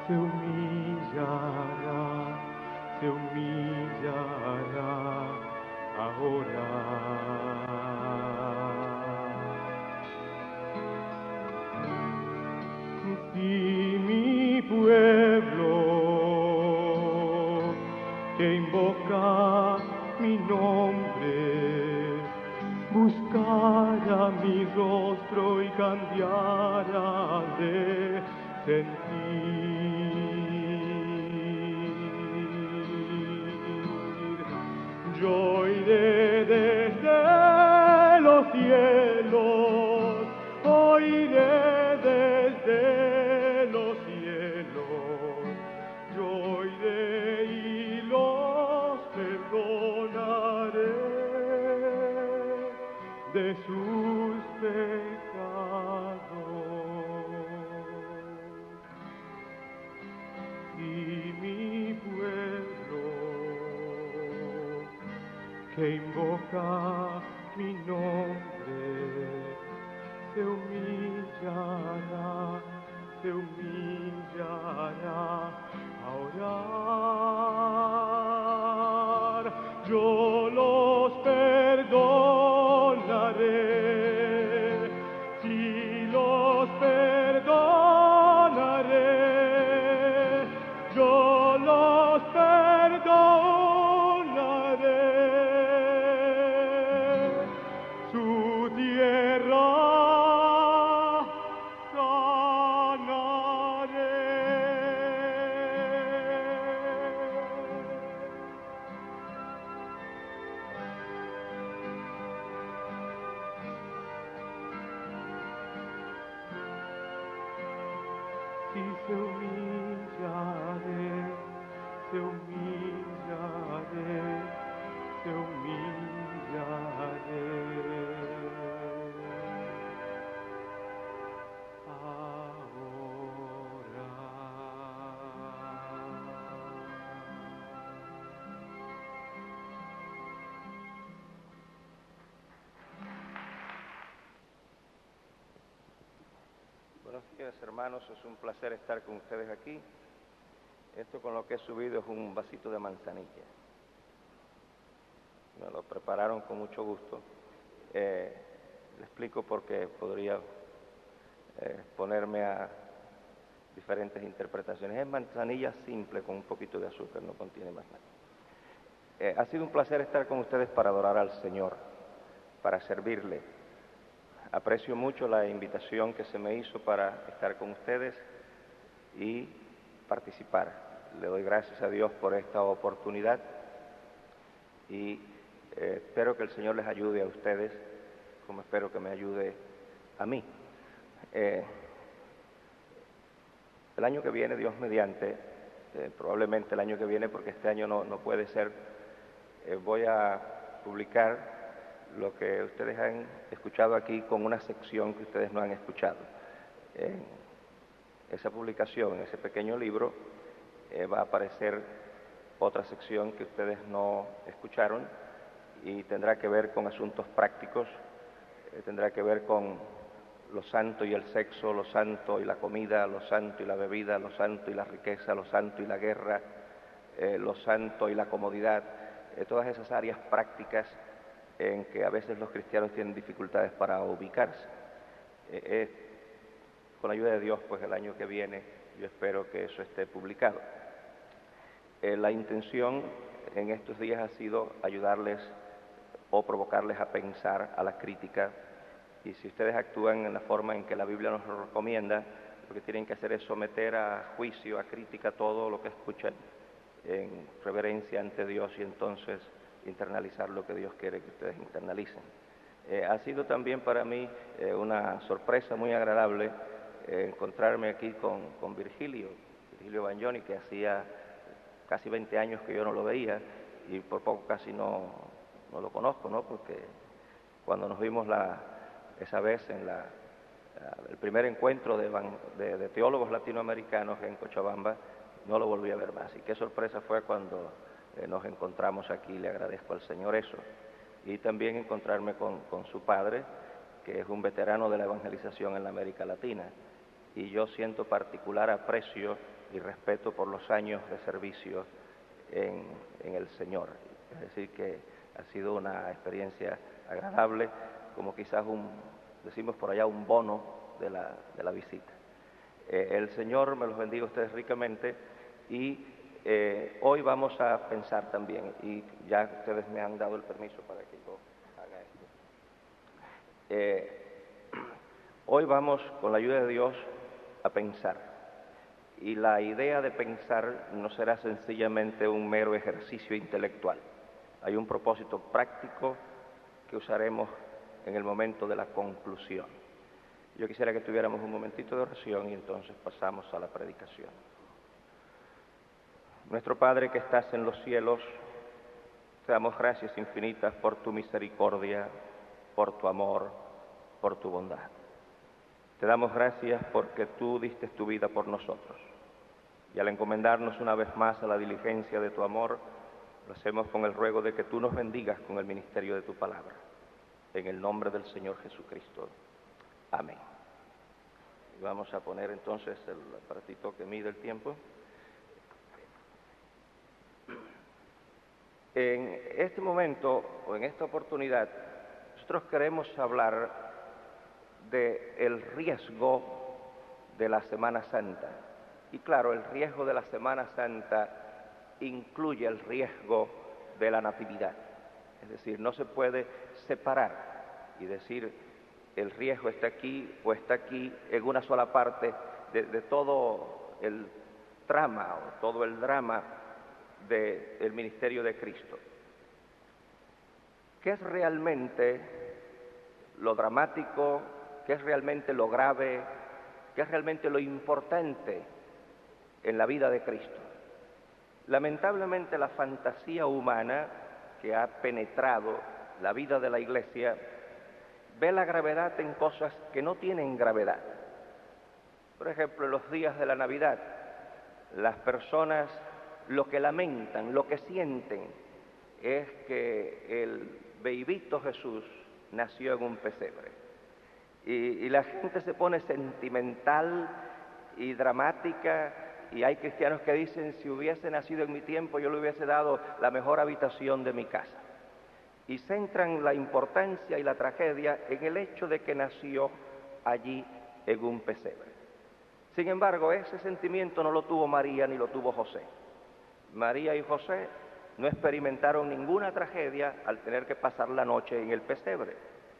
se humillará ahora. Si mi pueblo que invoca mi nombre buscara mi rostro y cambiara de sentir, yo iré desde los cielos, oiré desde los cielos, yo iré y los perdonaré de sus pecados. Y mi pueblo que invoca mi nombre se humillará a orar. Yo los perdonaré, sí los perdonaré, yo los perdonaré. Su tierra si se humillaré, se humillaré, se humillaré. Buenos días, hermanos, es un placer estar con ustedes aquí. Esto con lo que he subido es un vasito de manzanilla. Me lo prepararon con mucho gusto. Le explico porque podría ponerme a diferentes interpretaciones. Es manzanilla simple con un poquito de azúcar, no contiene más nada. Ha sido un placer estar con ustedes para adorar al Señor, para servirle. Aprecio mucho la invitación que se me hizo para estar con ustedes y participar. Le doy gracias a Dios por esta oportunidad y espero que el Señor les ayude a ustedes, como espero que me ayude a mí. El año que viene, Dios mediante, probablemente el año que viene, porque este año no puede ser, voy a publicar lo que ustedes han escuchado aquí con una sección que ustedes no han escuchado. En esa publicación, en ese pequeño libro, va a aparecer otra sección que ustedes no escucharon y tendrá que ver con asuntos prácticos, tendrá que ver con lo santo y el sexo, lo santo y la comida, lo santo y la bebida, lo santo y la riqueza, lo santo y la guerra, lo santo y la comodidad, todas esas áreas prácticas en que a veces los cristianos tienen dificultades para ubicarse. Con la ayuda de Dios, pues el año que viene yo espero que eso esté publicado. La intención en estos días ha sido ayudarles o provocarles a pensar, a la crítica, y si ustedes actúan en la forma en que la Biblia nos lo recomienda, lo que tienen que hacer es someter a juicio, a crítica todo lo que escuchan en reverencia ante Dios y entonces internalizar lo que Dios quiere que ustedes internalicen. Ha sido también para mí una sorpresa muy agradable encontrarme aquí con Virgilio Bagnoni, que hacía casi 20 años que yo no lo veía y por poco casi no lo conozco, ¿no? Porque cuando nos vimos esa vez en el primer encuentro de teólogos latinoamericanos en Cochabamba, no lo volví a ver más. Y qué sorpresa fue cuando nos encontramos aquí, le agradezco al Señor eso. Y también encontrarme con su padre, que es un veterano de la evangelización en la América Latina. Y yo siento particular aprecio y respeto por los años de servicio en el Señor. Es decir, que ha sido una experiencia agradable, como quizás decimos por allá, un bono de la visita. El Señor me los bendiga a ustedes ricamente y hoy vamos a pensar también, y ya ustedes me han dado el permiso para que yo haga esto. Hoy vamos, con la ayuda de Dios, a pensar. Y la idea de pensar no será sencillamente un mero ejercicio intelectual. Hay un propósito práctico que usaremos en el momento de la conclusión. Yo quisiera que tuviéramos un momentito de oración y entonces pasamos a la predicación. Nuestro Padre que estás en los cielos, te damos gracias infinitas por tu misericordia, por tu amor, por tu bondad. Te damos gracias porque tú diste tu vida por nosotros. Y al encomendarnos una vez más a la diligencia de tu amor, lo hacemos con el ruego de que tú nos bendigas con el ministerio de tu palabra. En el nombre del Señor Jesucristo. Amén. Y vamos a poner entonces el aparatito que mide el tiempo. En este momento, o en esta oportunidad, nosotros queremos hablar del riesgo de la Semana Santa. Y claro, el riesgo de la Semana Santa incluye el riesgo de la Natividad. Es decir, no se puede separar y decir el riesgo está aquí o está aquí en una sola parte de todo el trama o todo el drama del ministerio de Cristo. ¿Qué es realmente lo dramático? ¿Qué es realmente lo grave? ¿Qué es realmente lo importante en la vida de Cristo? Lamentablemente la fantasía humana que ha penetrado la vida de la Iglesia ve la gravedad en cosas que no tienen gravedad. Por ejemplo, en los días de la Navidad, las personas lo que lamentan, lo que sienten, es que el bebito Jesús nació en un pesebre. Y la gente se pone sentimental y dramática, y hay cristianos que dicen, si hubiese nacido en mi tiempo, yo le hubiese dado la mejor habitación de mi casa. Y centran la importancia y la tragedia en el hecho de que nació allí en un pesebre. Sin embargo, ese sentimiento no lo tuvo María ni lo tuvo José. María y José no experimentaron ninguna tragedia al tener que pasar la noche en el pesebre.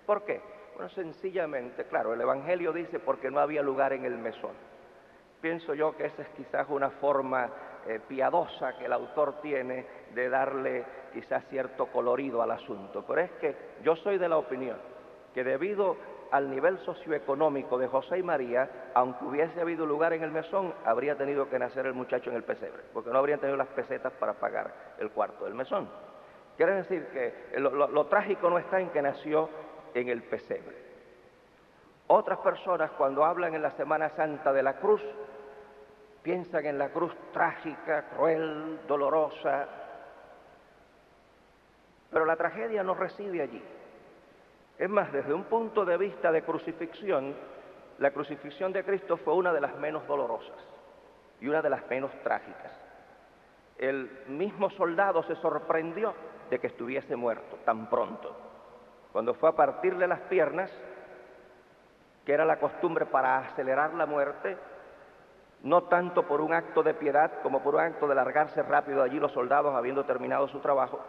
¿Por qué? Bueno, sencillamente, claro, el Evangelio dice porque no había lugar en el mesón. Pienso yo que esa es quizás una forma piadosa que el autor tiene de darle quizás cierto colorido al asunto. Pero es que yo soy de la opinión que debido al nivel socioeconómico de José y María, aunque hubiese habido lugar en el mesón, habría tenido que nacer el muchacho en el pesebre, porque no habrían tenido las pesetas para pagar el cuarto del mesón. Quiere decir que lo trágico no está en que nació en el pesebre. Otras personas, cuando hablan en la Semana Santa de la cruz, piensan en la cruz trágica, cruel, dolorosa, pero la tragedia no reside allí. Es más, desde un punto de vista de crucifixión, la crucifixión de Cristo fue una de las menos dolorosas y una de las menos trágicas. El mismo soldado se sorprendió de que estuviese muerto tan pronto. Cuando fue a partirle las piernas, que era la costumbre para acelerar la muerte, no tanto por un acto de piedad como por un acto de largarse rápido allí los soldados habiendo terminado su trabajo,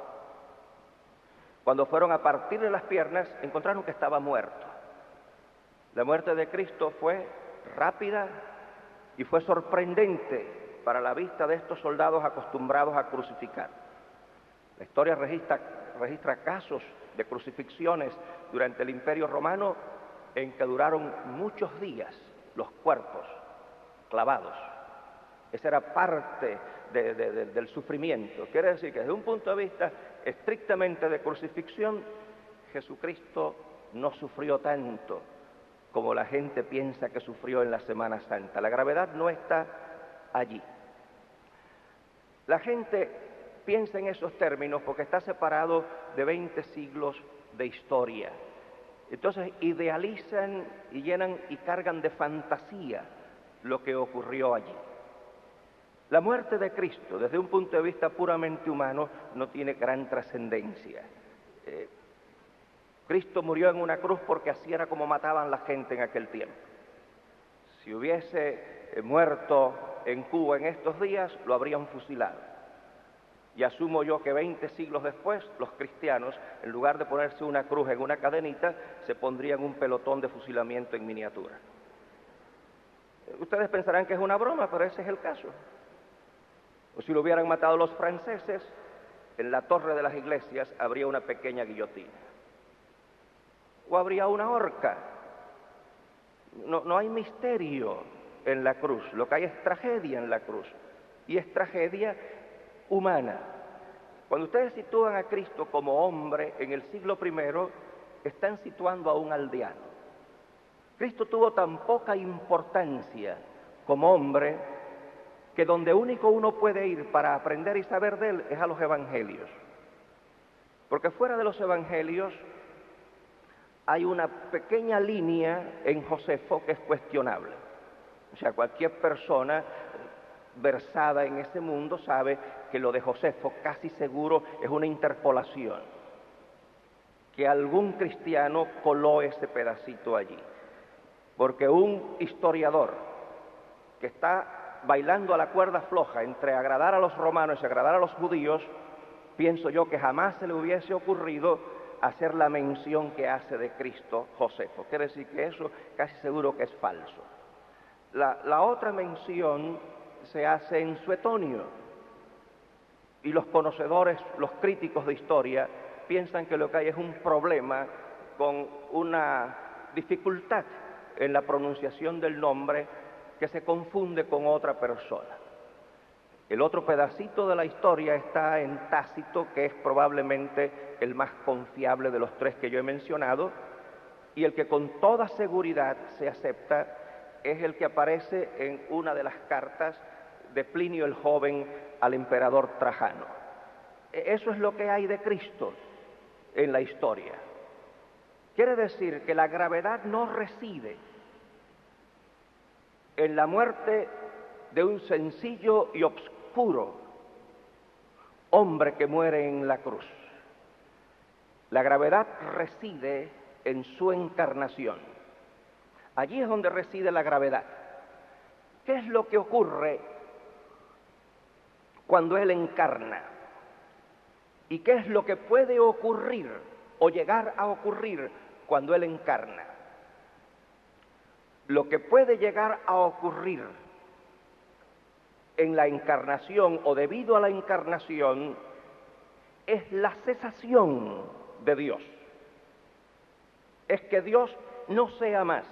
cuando fueron a partirle las piernas, encontraron que estaba muerto. La muerte de Cristo fue rápida y fue sorprendente para la vista de estos soldados acostumbrados a crucificar. La historia registra casos de crucifixiones durante el Imperio Romano en que duraron muchos días los cuerpos clavados. Esa era parte del sufrimiento. Quiere decir que desde un punto de vista estrictamente de crucifixión, Jesucristo no sufrió tanto como la gente piensa que sufrió en la Semana Santa. La gravedad no está allí. La gente piensa en esos términos porque está separado de 20 siglos de historia. Entonces idealizan y llenan y cargan de fantasía lo que ocurrió allí. La muerte de Cristo, desde un punto de vista puramente humano, no tiene gran trascendencia. Cristo murió en una cruz porque así era como mataban la gente en aquel tiempo. Si hubiese muerto en Cuba en estos días, lo habrían fusilado. Y asumo yo que 20 siglos después, los cristianos, en lugar de ponerse una cruz en una cadenita, se pondrían un pelotón de fusilamiento en miniatura. Ustedes pensarán que es una broma, pero ese es el caso. O si lo hubieran matado los franceses, en la torre de las iglesias habría una pequeña guillotina. O habría una horca. No hay misterio en la cruz, lo que hay es tragedia en la cruz. Y es tragedia humana. Cuando ustedes sitúan a Cristo como hombre en el siglo I, están situando a un aldeano. Cristo tuvo tan poca importancia como hombre que donde único uno puede ir para aprender y saber de él es a los evangelios. Porque fuera de los evangelios hay una pequeña línea en Josefo que es cuestionable. O sea, cualquier persona versada en ese mundo sabe que lo de Josefo casi seguro es una interpolación, que algún cristiano coló ese pedacito allí. Porque un historiador que está bailando a la cuerda floja entre agradar a los romanos y agradar a los judíos, pienso yo que jamás se le hubiese ocurrido hacer la mención que hace de Cristo Josefo. Quiere decir que eso casi seguro que es falso. La otra mención se hace en Suetonio, y los conocedores, los críticos de historia, piensan que lo que hay es un problema con una dificultad en la pronunciación del nombre que se confunde con otra persona. El otro pedacito de la historia está en Tácito, que es probablemente el más confiable de los tres que yo he mencionado, y el que con toda seguridad se acepta es el que aparece en una de las cartas de Plinio el Joven al emperador Trajano. Eso es lo que hay de Cristo en la historia. Quiere decir que la gravedad no reside en la muerte de un sencillo y obscuro hombre que muere en la cruz. La gravedad reside en su encarnación. Allí es donde reside la gravedad. ¿Qué es lo que ocurre cuando Él encarna? ¿Y qué es lo que puede ocurrir o llegar a ocurrir cuando Él encarna? Lo que puede llegar a ocurrir en la encarnación o debido a la encarnación es la cesación de Dios. Es que Dios no sea más.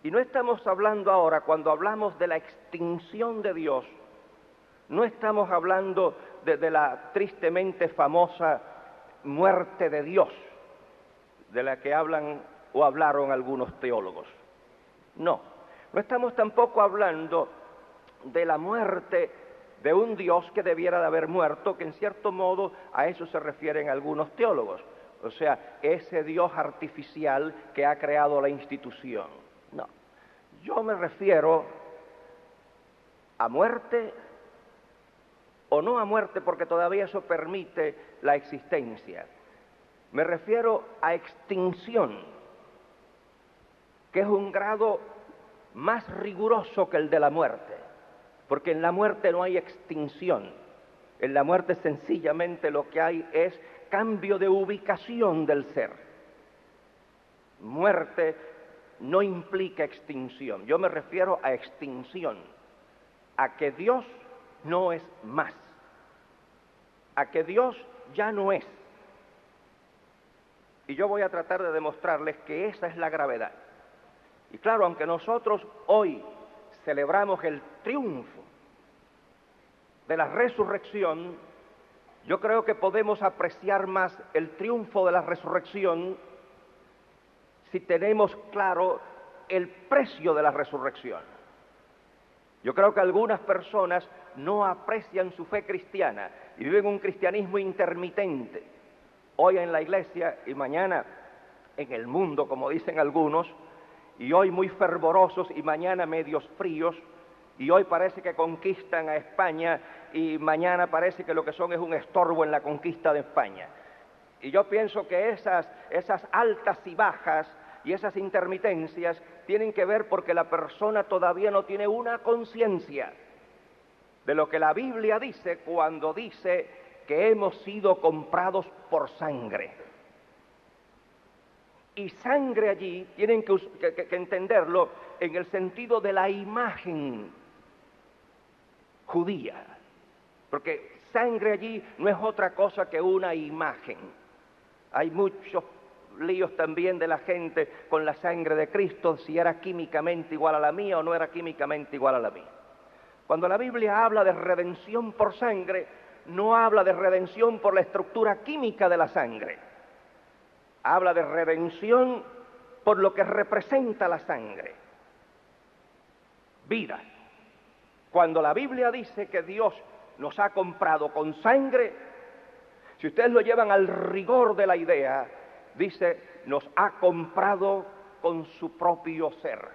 Y no estamos hablando ahora, cuando hablamos de la extinción de Dios, no estamos hablando de la tristemente famosa muerte de Dios, de la que hablan o hablaron algunos teólogos. No estamos tampoco hablando de la muerte de un Dios que debiera de haber muerto, que en cierto modo a eso se refieren algunos teólogos. O sea, ese Dios artificial que ha creado la institución. No, yo me refiero a muerte o no a muerte, porque todavía eso permite la existencia. Me refiero a extinción, que es un grado más riguroso que el de la muerte, porque en la muerte no hay extinción. En la muerte sencillamente lo que hay es cambio de ubicación del ser. Muerte no implica extinción. Yo me refiero a extinción, a que Dios no es más, a que Dios ya no es. Y yo voy a tratar de demostrarles que esa es la gravedad. Y claro, aunque nosotros hoy celebramos el triunfo de la resurrección, yo creo que podemos apreciar más el triunfo de la resurrección si tenemos claro el precio de la resurrección. Yo creo que algunas personas no aprecian su fe cristiana y viven un cristianismo intermitente. Hoy en la iglesia y mañana en el mundo, como dicen algunos, y hoy muy fervorosos y mañana medios fríos, Y hoy parece que conquistan a España y mañana parece que lo que son es un estorbo en la conquista de España. Y yo pienso que esas altas y bajas y esas intermitencias tienen que ver porque la persona todavía no tiene una conciencia de lo que la Biblia dice cuando dice que hemos sido comprados por sangre. Y sangre allí tienen que entenderlo en el sentido de la imagen judía, porque sangre allí no es otra cosa que una imagen. Hay muchos líos también de la gente con la sangre de Cristo, si era químicamente igual a la mía o no era químicamente igual a la mía. Cuando la Biblia habla de redención por sangre, no habla de redención por la estructura química de la sangre. Habla de redención por lo que representa la sangre. Vida. Cuando la Biblia dice que Dios nos ha comprado con sangre, si ustedes lo llevan al rigor de la idea, dice, nos ha comprado con su propio ser.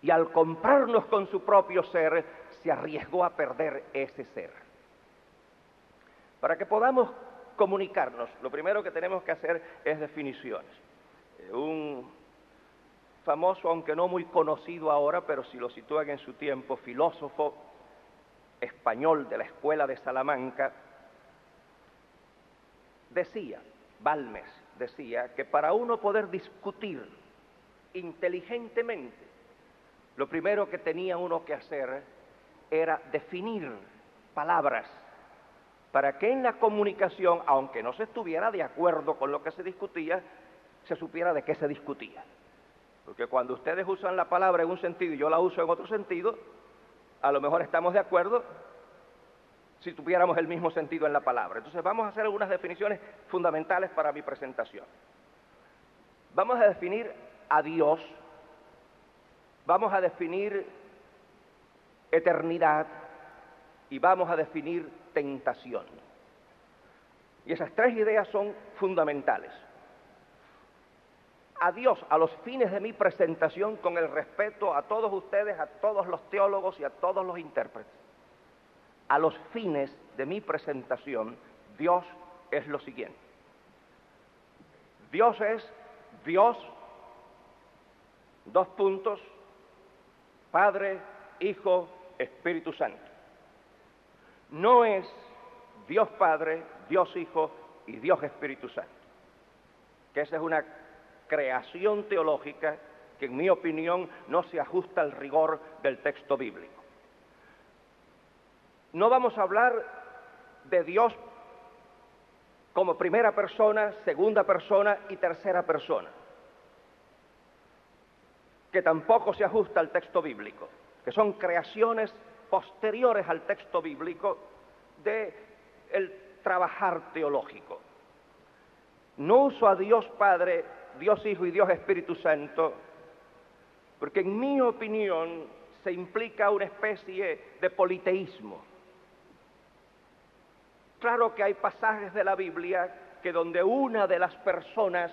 Y al comprarnos con su propio ser, se arriesgó a perder ese ser. Para que podamos comunicarnos, lo primero que tenemos que hacer es definiciones. Un famoso, aunque no muy conocido ahora, pero si lo sitúan en su tiempo, filósofo español de la Escuela de Salamanca, decía, Balmes decía, que para uno poder discutir inteligentemente, lo primero que tenía uno que hacer era definir palabras para que en la comunicación, aunque no se estuviera de acuerdo con lo que se discutía, se supiera de qué se discutía. Porque cuando ustedes usan la palabra en un sentido y yo la uso en otro sentido, a lo mejor estamos de acuerdo si tuviéramos el mismo sentido en la palabra. Entonces vamos a hacer algunas definiciones fundamentales para mi presentación. Vamos a definir a Dios, vamos a definir eternidad y vamos a definir tentación. Y esas tres ideas son fundamentales. A Dios, a los fines de mi presentación, con el respeto a todos ustedes, a todos los teólogos y a todos los intérpretes, a los fines de mi presentación, Dios es lo siguiente. Dios es Dios, dos puntos, Padre, Hijo, Espíritu Santo. No es Dios Padre, Dios Hijo y Dios Espíritu Santo. Que esa es una creación teológica que en mi opinión no se ajusta al rigor del texto bíblico. No vamos a hablar de Dios como primera persona, segunda persona y tercera persona, que tampoco se ajusta al texto bíblico, que son creaciones posteriores al texto bíblico del trabajar teológico. No uso a Dios Padre, Dios Hijo y Dios Espíritu Santo, porque en mi opinión se implica una especie de politeísmo. Claro que hay pasajes de la Biblia que donde una de las personas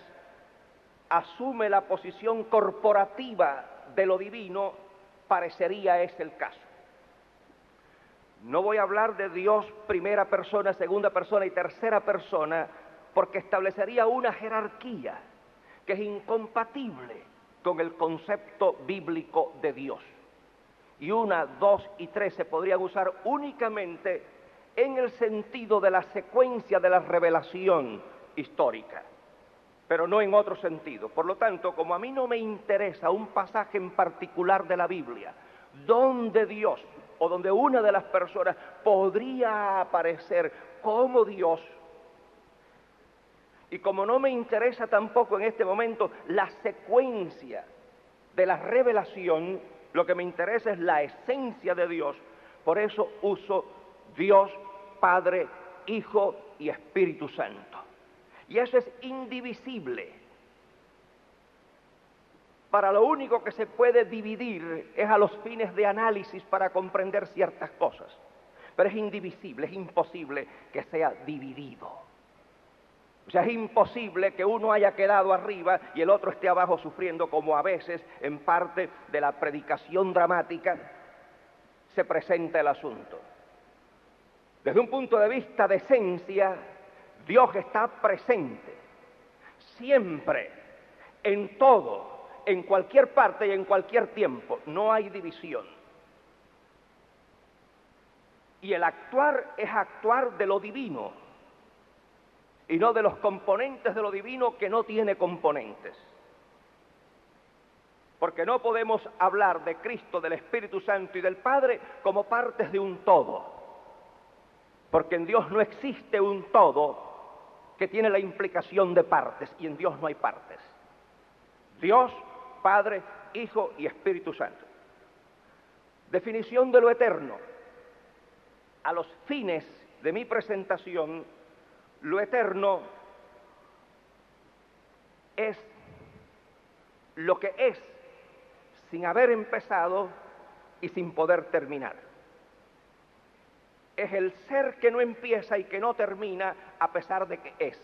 asume la posición corporativa de lo divino, parecería ese el caso. No voy a hablar de Dios primera persona, segunda persona y tercera persona, porque establecería una jerarquía que es incompatible con el concepto bíblico de Dios. Y una, dos y tres se podrían usar únicamente en el sentido de la secuencia de la revelación histórica, pero no en otro sentido. Por lo tanto, como a mí no me interesa un pasaje en particular de la Biblia, donde Dios o donde una de las personas podría aparecer como Dios, y como no me interesa tampoco en este momento la secuencia de la revelación, lo que me interesa es la esencia de Dios. Por eso uso Dios, Padre, Hijo y Espíritu Santo. Y eso es indivisible. Para lo único que se puede dividir es a los fines de análisis para comprender ciertas cosas. Pero es indivisible, es imposible que sea dividido. O sea, es imposible que uno haya quedado arriba y el otro esté abajo sufriendo, como a veces en parte de la predicación dramática se presenta el asunto. Desde un punto de vista de esencia, Dios está presente, siempre, en todo, en cualquier parte y en cualquier tiempo. No hay división. Y el actuar es actuar de lo divino, y no de los componentes de lo divino que no tiene componentes. Porque no podemos hablar de Cristo, del Espíritu Santo y del Padre como partes de un todo. Porque en Dios no existe un todo que tiene la implicación de partes, y en Dios no hay partes. Dios, Padre, Hijo y Espíritu Santo. Definición de lo eterno. A los fines de mi presentación, lo eterno es lo que es sin haber empezado y sin poder terminar. Es el ser que no empieza y que no termina a pesar de que es.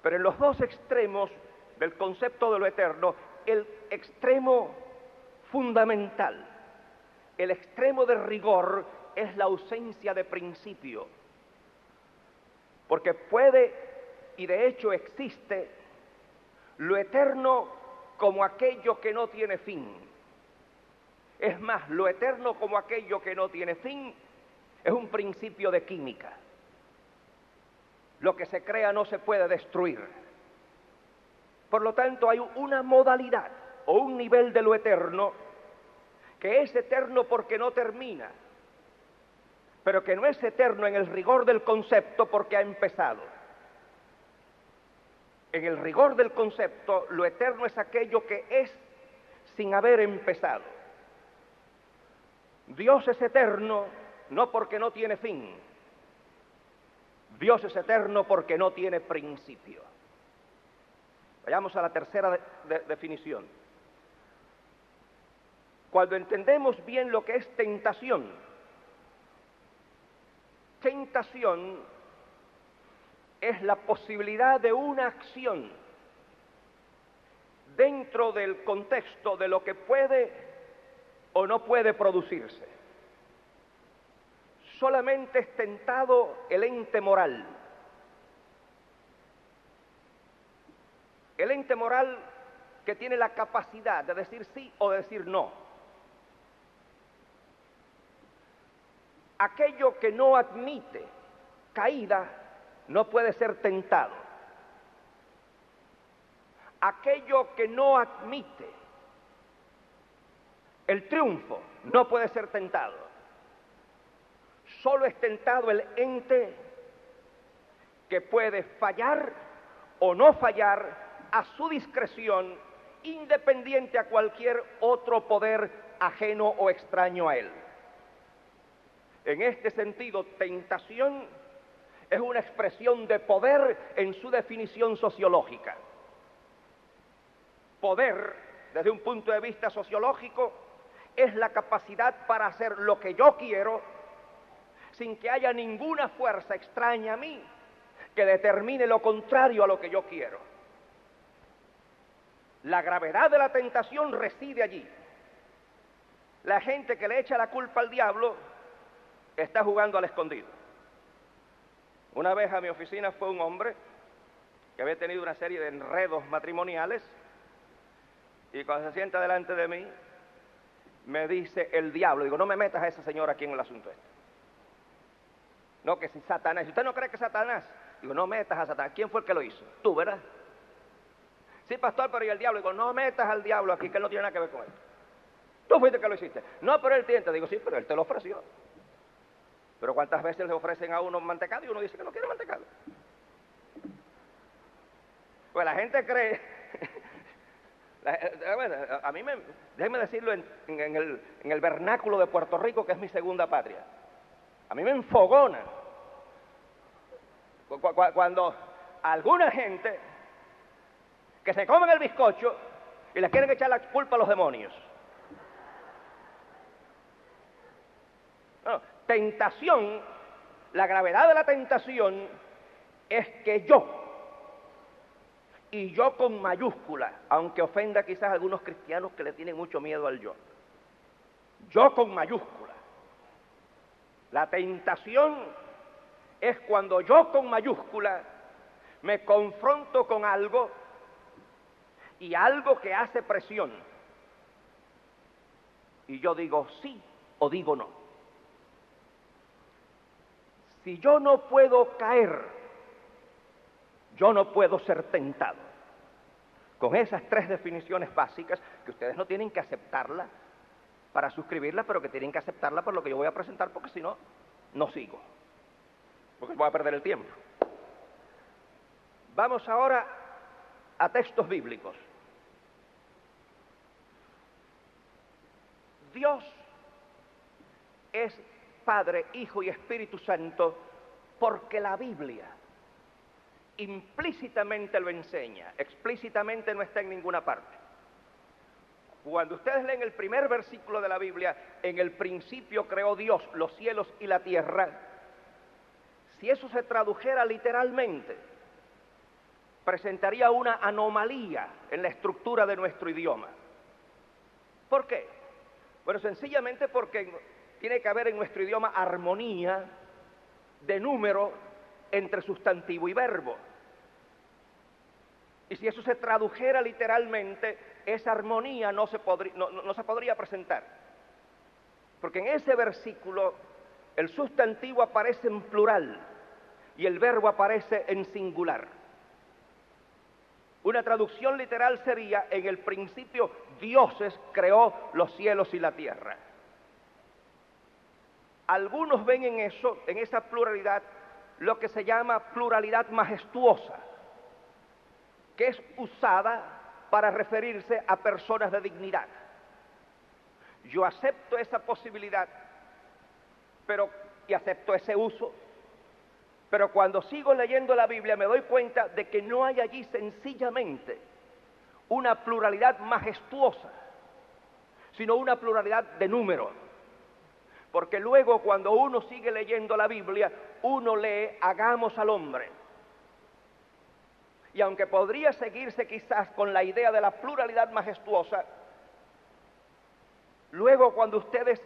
Pero en los dos extremos del concepto de lo eterno, el extremo fundamental, el extremo de rigor es la ausencia de principio. Porque puede, y de hecho existe, lo eterno como aquello que no tiene fin. Es más, lo eterno como aquello que no tiene fin es un principio de química. Lo que se crea no se puede destruir. Por lo tanto, hay una modalidad o un nivel de lo eterno que es eterno porque no termina, pero que no es eterno en el rigor del concepto porque ha empezado. En el rigor del concepto, lo eterno es aquello que es sin haber empezado. Dios es eterno no porque no tiene fin. Dios es eterno porque no tiene principio. Vayamos a la tercera definición. Cuando entendemos bien lo que es tentación, tentación es la posibilidad de una acción dentro del contexto de lo que puede o no puede producirse. Solamente es tentado el ente moral. El ente moral que tiene la capacidad de decir sí o de decir no. Aquello que no admite caída no puede ser tentado. Aquello que no admite el triunfo no puede ser tentado. Solo es tentado el ente que puede fallar o no fallar a su discreción, independiente a cualquier otro poder ajeno o extraño a él. En este sentido, tentación es una expresión de poder en su definición sociológica. Poder, desde un punto de vista sociológico, es la capacidad para hacer lo que yo quiero sin que haya ninguna fuerza extraña a mí que determine lo contrario a lo que yo quiero. La gravedad de la tentación reside allí. La gente que le echa la culpa al diablo está jugando al escondido. Una vez a mi oficina fue un hombre que había tenido una serie de enredos matrimoniales y cuando se sienta delante de mí me dice el diablo. Digo, no me metas a esa señora aquí en el asunto este. No, que si Satanás. Si usted no cree que es Satanás, digo, no metas a Satanás. ¿Quién fue el que lo hizo? Tú, ¿verdad? Sí, pastor, pero ¿y el diablo? Digo, no metas al diablo aquí, que él no tiene nada que ver con esto. Tú fuiste el que lo hiciste. No, pero él tiene. Digo, sí, pero él te lo ofreció. Pero ¿cuántas veces le ofrecen a uno mantecado y uno dice que no quiere mantecado? Pues la gente cree... a mí déjeme decirlo en el vernáculo de Puerto Rico, que es mi segunda patria. A mí me enfogona cuando alguna gente que se comen el bizcocho y le quieren echar la culpa a los demonios. No, tentación, la gravedad de la tentación es que yo, y yo con mayúscula, aunque ofenda quizás a algunos cristianos que le tienen mucho miedo al yo con mayúscula. La tentación es cuando yo con mayúscula me confronto con algo y algo que hace presión. Y yo digo sí o digo no. Si yo no puedo caer, yo no puedo ser tentado. Con esas tres definiciones básicas, que ustedes no tienen que aceptarla para suscribirla, pero que tienen que aceptarla por lo que yo voy a presentar, porque si no, no sigo. Porque voy a perder el tiempo. Vamos ahora a textos bíblicos. Dios es Padre, Hijo y Espíritu Santo porque la Biblia implícitamente lo enseña, explícitamente no está en ninguna parte. Cuando ustedes leen el primer versículo de la Biblia, en el principio creó Dios los cielos y la tierra, si eso se tradujera literalmente, presentaría una anomalía en la estructura de nuestro idioma. ¿Por qué? Bueno, sencillamente porque tiene que haber en nuestro idioma armonía de número entre sustantivo y verbo. Y si eso se tradujera literalmente, esa armonía no se podría presentar. Porque en ese versículo el sustantivo aparece en plural y el verbo aparece en singular. Una traducción literal sería: en el principio Dioses creó los cielos y la tierra. Algunos ven en eso, en esa pluralidad, lo que se llama pluralidad majestuosa, que es usada para referirse a personas de dignidad. Yo acepto esa posibilidad, y acepto ese uso, pero cuando sigo leyendo la Biblia me doy cuenta de que no hay allí sencillamente una pluralidad majestuosa, sino una pluralidad de número. Porque luego cuando uno sigue leyendo la Biblia, uno lee hagamos al hombre. Y aunque podría seguirse quizás con la idea de la pluralidad majestuosa, luego cuando ustedes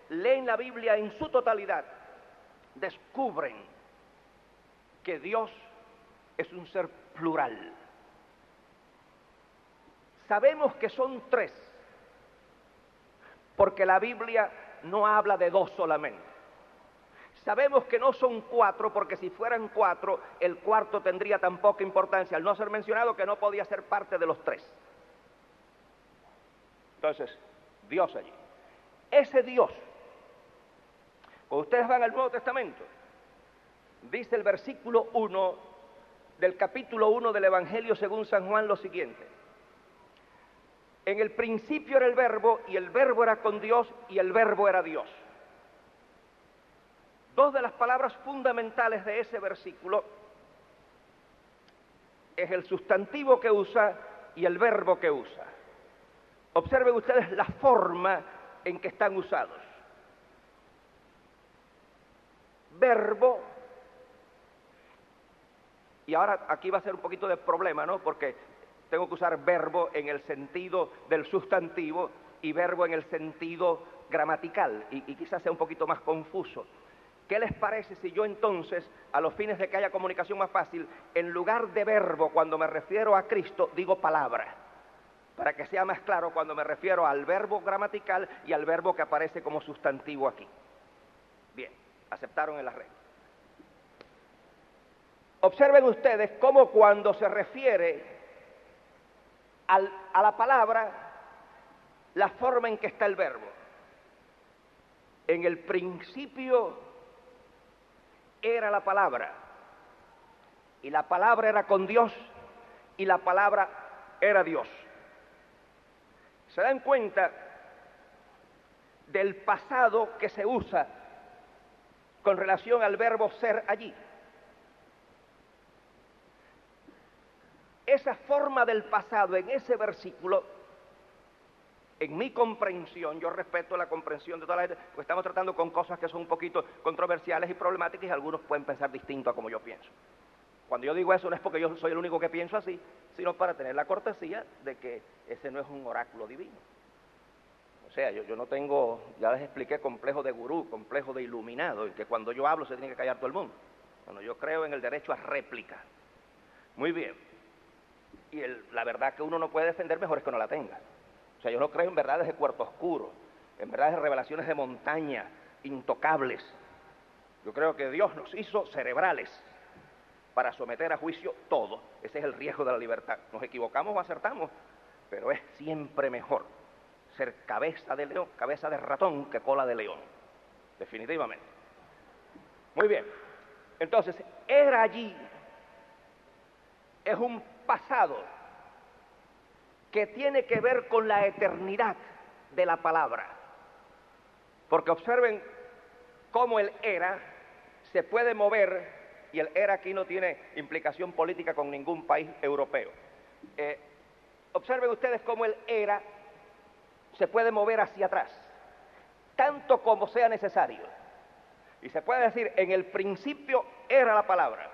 leen la Biblia en su totalidad, descubren que Dios es un ser plural. Sabemos que son tres, porque la Biblia no habla de dos solamente. Sabemos que no son cuatro, porque si fueran cuatro, el cuarto tendría tan poca importancia, al no ser mencionado, que no podía ser parte de los tres. Entonces, Dios allí. Ese Dios, cuando ustedes van al Nuevo Testamento, dice el versículo 1 del capítulo 1 del Evangelio según San Juan lo siguiente: en el principio era el verbo, y el verbo era con Dios, y el verbo era Dios. Dos de las palabras fundamentales de ese versículo es el sustantivo que usa y el verbo que usa. Observen ustedes la forma en que están usados. Verbo, y ahora aquí va a ser un poquito de problema, ¿no? Porque tengo que usar verbo en el sentido del sustantivo y verbo en el sentido gramatical, y quizás sea un poquito más confuso. ¿Qué les parece si yo entonces, a los fines de que haya comunicación más fácil, en lugar de verbo, cuando me refiero a Cristo, digo palabra? Para que sea más claro cuando me refiero al verbo gramatical y al verbo que aparece como sustantivo aquí. Bien, aceptaron el arreglo. Observen ustedes cómo cuando se refiere a la palabra, la forma en que está el verbo. En el principio era la palabra, y la palabra era con Dios, y la palabra era Dios. ¿Se dan cuenta del pasado que se usa con relación al verbo ser allí? Esa forma del pasado en ese versículo, en mi comprensión, yo respeto la comprensión de toda la gente, porque estamos tratando con cosas que son un poquito controversiales y problemáticas, y algunos pueden pensar distinto a como yo pienso. Cuando yo digo eso no es porque yo soy el único que pienso así, sino para tener la cortesía de que ese no es un oráculo divino. O sea, yo no tengo, ya les expliqué, complejo de gurú, complejo de iluminado, en que cuando yo hablo se tiene que callar todo el mundo. Bueno, yo creo en el derecho a réplica. Muy bien. Y la verdad que uno no puede defender mejor es que no la tenga. O sea, yo no creo en verdades de cuarto oscuro, en verdades de revelaciones de montaña, intocables. Yo creo que Dios nos hizo cerebrales para someter a juicio todo. Ese es el riesgo de la libertad. Nos equivocamos o acertamos, pero es siempre mejor ser cabeza de león, cabeza de ratón que cola de león. Definitivamente. Muy bien. Entonces, era allí es un pasado que tiene que ver con la eternidad de la palabra. Porque observen cómo el era se puede mover, y el era aquí no tiene implicación política con ningún país europeo. Observen ustedes cómo el era se puede mover hacia atrás, tanto como sea necesario. Y se puede decir, en el principio era la palabra.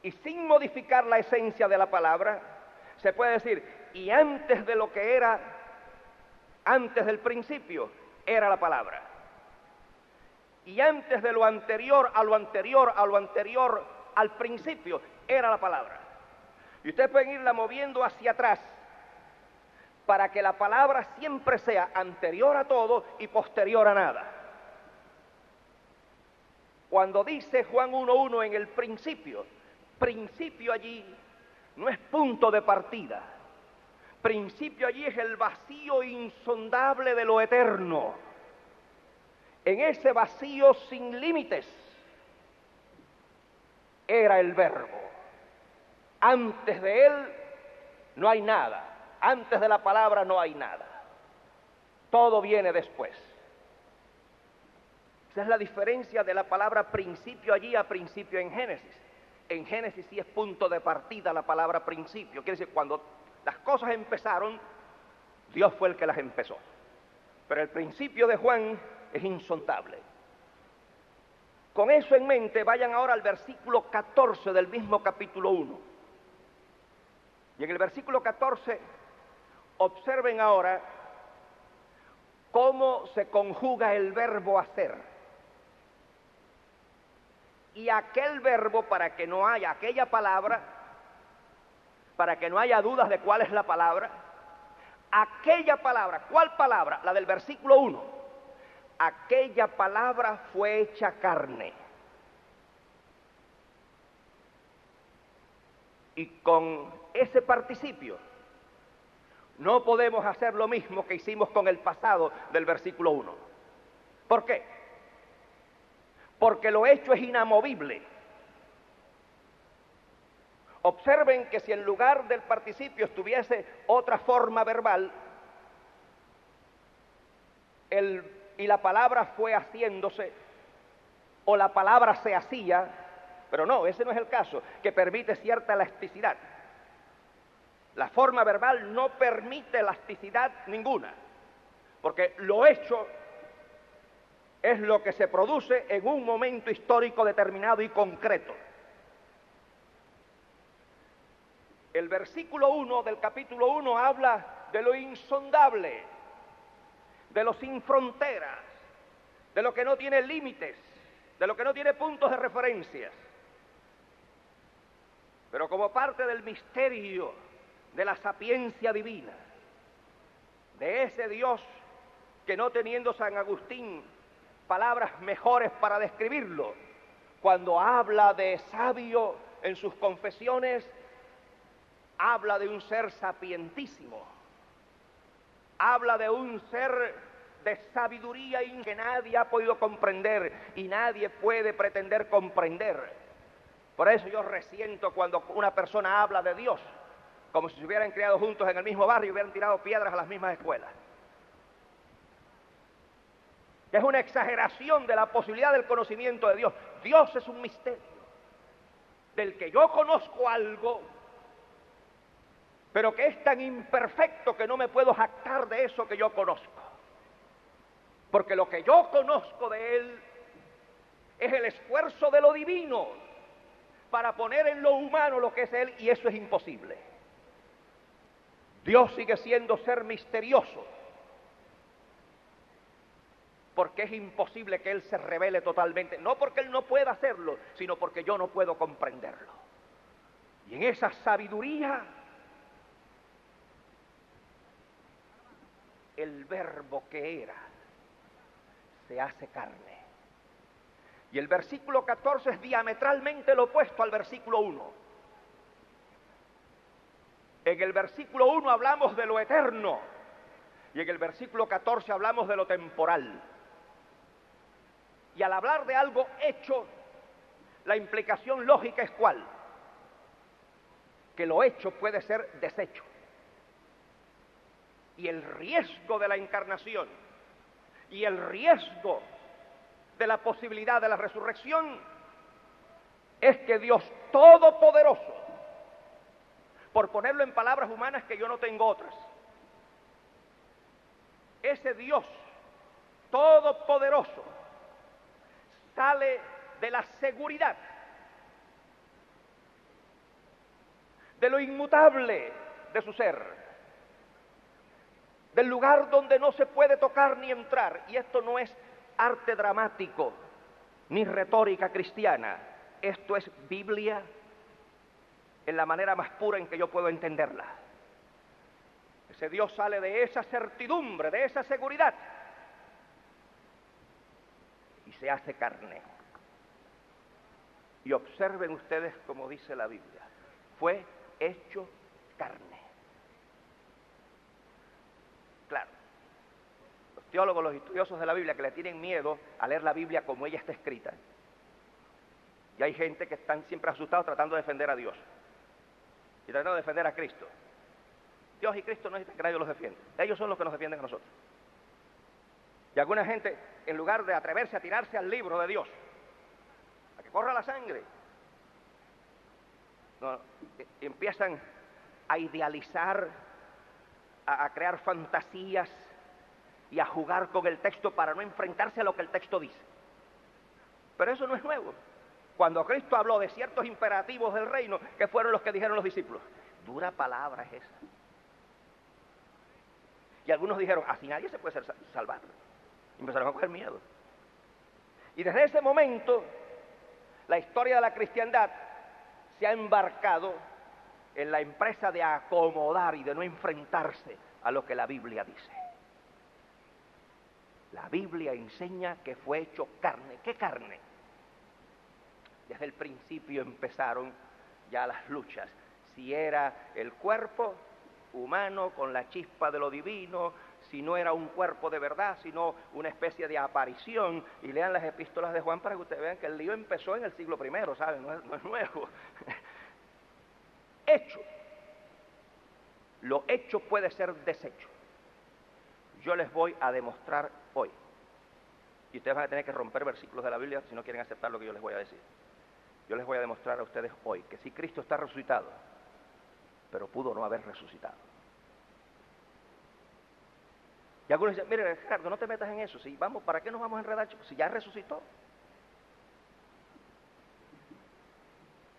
Y sin modificar la esencia de la palabra, se puede decir, y antes de lo que era, antes del principio, era la palabra. Y antes de lo anterior, a lo anterior, a lo anterior, al principio, era la palabra. Y ustedes pueden irla moviendo hacia atrás, para que la palabra siempre sea anterior a todo y posterior a nada. Cuando dice Juan 1:1 en el principio, principio allí no es punto de partida. Principio allí es el vacío insondable de lo eterno. En ese vacío sin límites era el Verbo. Antes de él no hay nada. Antes de la palabra no hay nada. Todo viene después. Esa es la diferencia de la palabra principio allí a principio en Génesis. En Génesis sí es punto de partida la palabra principio. Quiere decir, cuando las cosas empezaron, Dios fue el que las empezó. Pero el principio de Juan es insondable. Con eso en mente, vayan ahora al versículo 14 del mismo capítulo 1. Y en el versículo 14, observen ahora cómo se conjuga el verbo hacer. Y aquel verbo, para que no haya aquella palabra, para que no haya dudas de cuál es la palabra, aquella palabra, ¿cuál palabra? La del versículo 1. Aquella palabra fue hecha carne. Y con ese participio no podemos hacer lo mismo que hicimos con el pasado del versículo 1. ¿Por qué? Porque lo hecho es inamovible. Observen que si en lugar del participio estuviese otra forma verbal, y la palabra fue haciéndose, o la palabra se hacía, pero no, ese no es el caso, que permite cierta elasticidad. La forma verbal no permite elasticidad ninguna, porque lo hecho es lo que se produce en un momento histórico determinado y concreto. El versículo 1 del capítulo 1 habla de lo insondable, de lo sin fronteras, de lo que no tiene límites, de lo que no tiene puntos de referencia. Pero como parte del misterio de la sapiencia divina, de ese Dios que no teniendo San Agustín palabras mejores para describirlo, cuando habla de sabio en sus confesiones, habla de un ser sapientísimo, habla de un ser de sabiduría que nadie ha podido comprender y nadie puede pretender comprender. Por eso yo resiento cuando una persona habla de Dios como si se hubieran criado juntos en el mismo barrio y hubieran tirado piedras a las mismas escuelas. Es una exageración de la posibilidad del conocimiento de Dios. Dios es un misterio del que yo conozco algo, pero que es tan imperfecto que no me puedo jactar de eso que yo conozco. Porque lo que yo conozco de Él es el esfuerzo de lo divino para poner en lo humano lo que es Él, y eso es imposible. Dios sigue siendo ser misterioso, porque es imposible que Él se revele totalmente, no porque Él no pueda hacerlo, sino porque yo no puedo comprenderlo. Y en esa sabiduría, el verbo que era, se hace carne. Y el versículo 14 es diametralmente lo opuesto al versículo 1. En el versículo 1 hablamos de lo eterno, y en el versículo 14 hablamos de lo temporal. Y al hablar de algo hecho, la implicación lógica es ¿cuál? Que lo hecho puede ser deshecho. Y el riesgo de la encarnación y el riesgo de la posibilidad de la resurrección es que Dios Todopoderoso, por ponerlo en palabras humanas que yo no tengo otras, ese Dios Todopoderoso sale de la seguridad, de lo inmutable de su ser, del lugar donde no se puede tocar ni entrar. Y esto no es arte dramático ni retórica cristiana, esto es Biblia en la manera más pura en que yo puedo entenderla. Ese Dios sale de esa certidumbre, de esa seguridad, y se hace carne. Y observen ustedes como dice la Biblia, fue hecho carne. Claro, los teólogos, los estudiosos de la Biblia que le tienen miedo a leer la Biblia como ella está escrita. Y hay gente que están siempre asustados tratando de defender a Dios y tratando de defender a Cristo. Dios y Cristo no necesitan que nadie los defienda. Ellos son los que nos defienden a nosotros. Y alguna gente, en lugar de atreverse a tirarse al libro de Dios, a que corra la sangre, no, empiezan a idealizar, a crear fantasías y a jugar con el texto para no enfrentarse a lo que el texto dice. Pero eso no es nuevo. Cuando Cristo habló de ciertos imperativos del reino, ¿qué fueron los que dijeron los discípulos? Dura palabra es esa. Y algunos dijeron, así nadie se puede ser salvado. Y empezaron a coger miedo. Y desde ese momento, la historia de la cristiandad se ha embarcado en la empresa de acomodar y de no enfrentarse a lo que la Biblia dice. La Biblia enseña que fue hecho carne. ¿Qué carne? Desde el principio empezaron ya las luchas. Si era el cuerpo humano con la chispa de lo divino, si no era un cuerpo de verdad, sino una especie de aparición. Y lean las epístolas de Juan para que ustedes vean que el lío empezó en el siglo I, ¿saben? No es nuevo. Hecho. Lo hecho puede ser deshecho. Yo les voy a demostrar hoy. Y ustedes van a tener que romper versículos de la Biblia si no quieren aceptar lo que yo les voy a decir. Yo les voy a demostrar a ustedes hoy que si Cristo está resucitado, pero pudo no haber resucitado. Y algunos dicen, mire Gerardo, no te metas en eso. Si vamos, ¿para qué nos vamos a enredar? Si ya resucitó.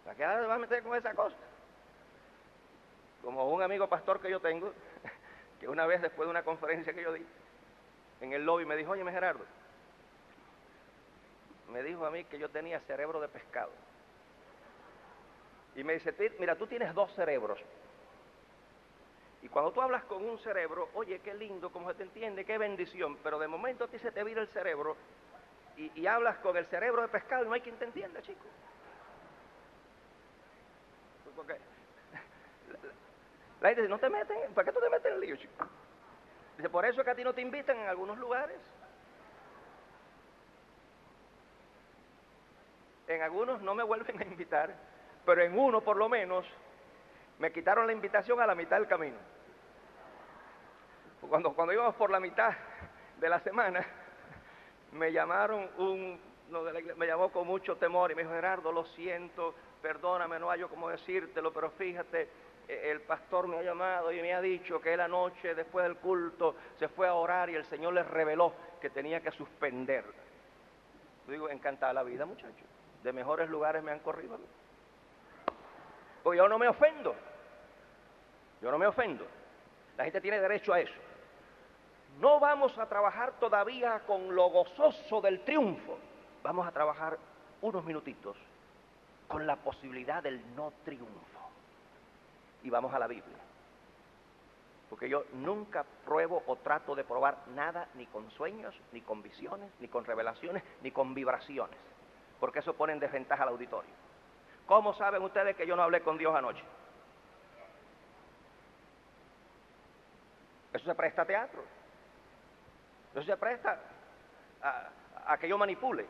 ¿Para qué ahora te vas a meter con esa cosa? Como un amigo pastor que yo tengo, que una vez después de una conferencia que yo di, en el lobby me dijo, óyeme Gerardo, me dijo a mí que yo tenía cerebro de pescado. Y me dice, mira, tú tienes dos cerebros. Y cuando tú hablas con un cerebro, oye, qué lindo, cómo se te entiende, qué bendición, pero de momento a ti se te vira el cerebro y hablas con el cerebro de pescado y no hay quien te entienda, chico. Porque la gente dice, no te meten, ¿para qué tú te metes en el lío, chico? Dice, por eso es que a ti no te invitan en algunos lugares. En algunos no me vuelven a invitar, pero en uno por lo menos me quitaron la invitación a la mitad del camino. Cuando íbamos por la mitad de la semana, me llamaron me llamó con mucho temor y me dijo, Gerardo, lo siento, perdóname, no hallo cómo decírtelo, pero fíjate, el pastor me ha llamado y me ha dicho que él anoche, después del culto, se fue a orar y el Señor le reveló que tenía que suspender. Yo digo, encantada la vida, muchachos. De mejores lugares me han corrido a mí. Porque yo no me ofendo. Yo no me ofendo. La gente tiene derecho a eso. No vamos a trabajar todavía con lo gozoso del triunfo. Vamos a trabajar unos minutitos con la posibilidad del no triunfo. Y vamos a la Biblia. Porque yo nunca pruebo o trato de probar nada, ni con sueños, ni con visiones, ni con revelaciones, ni con vibraciones. Porque eso pone en desventaja al auditorio. ¿Cómo saben ustedes que yo no hablé con Dios anoche? Eso se presta a teatro. Eso se presta a que yo manipule.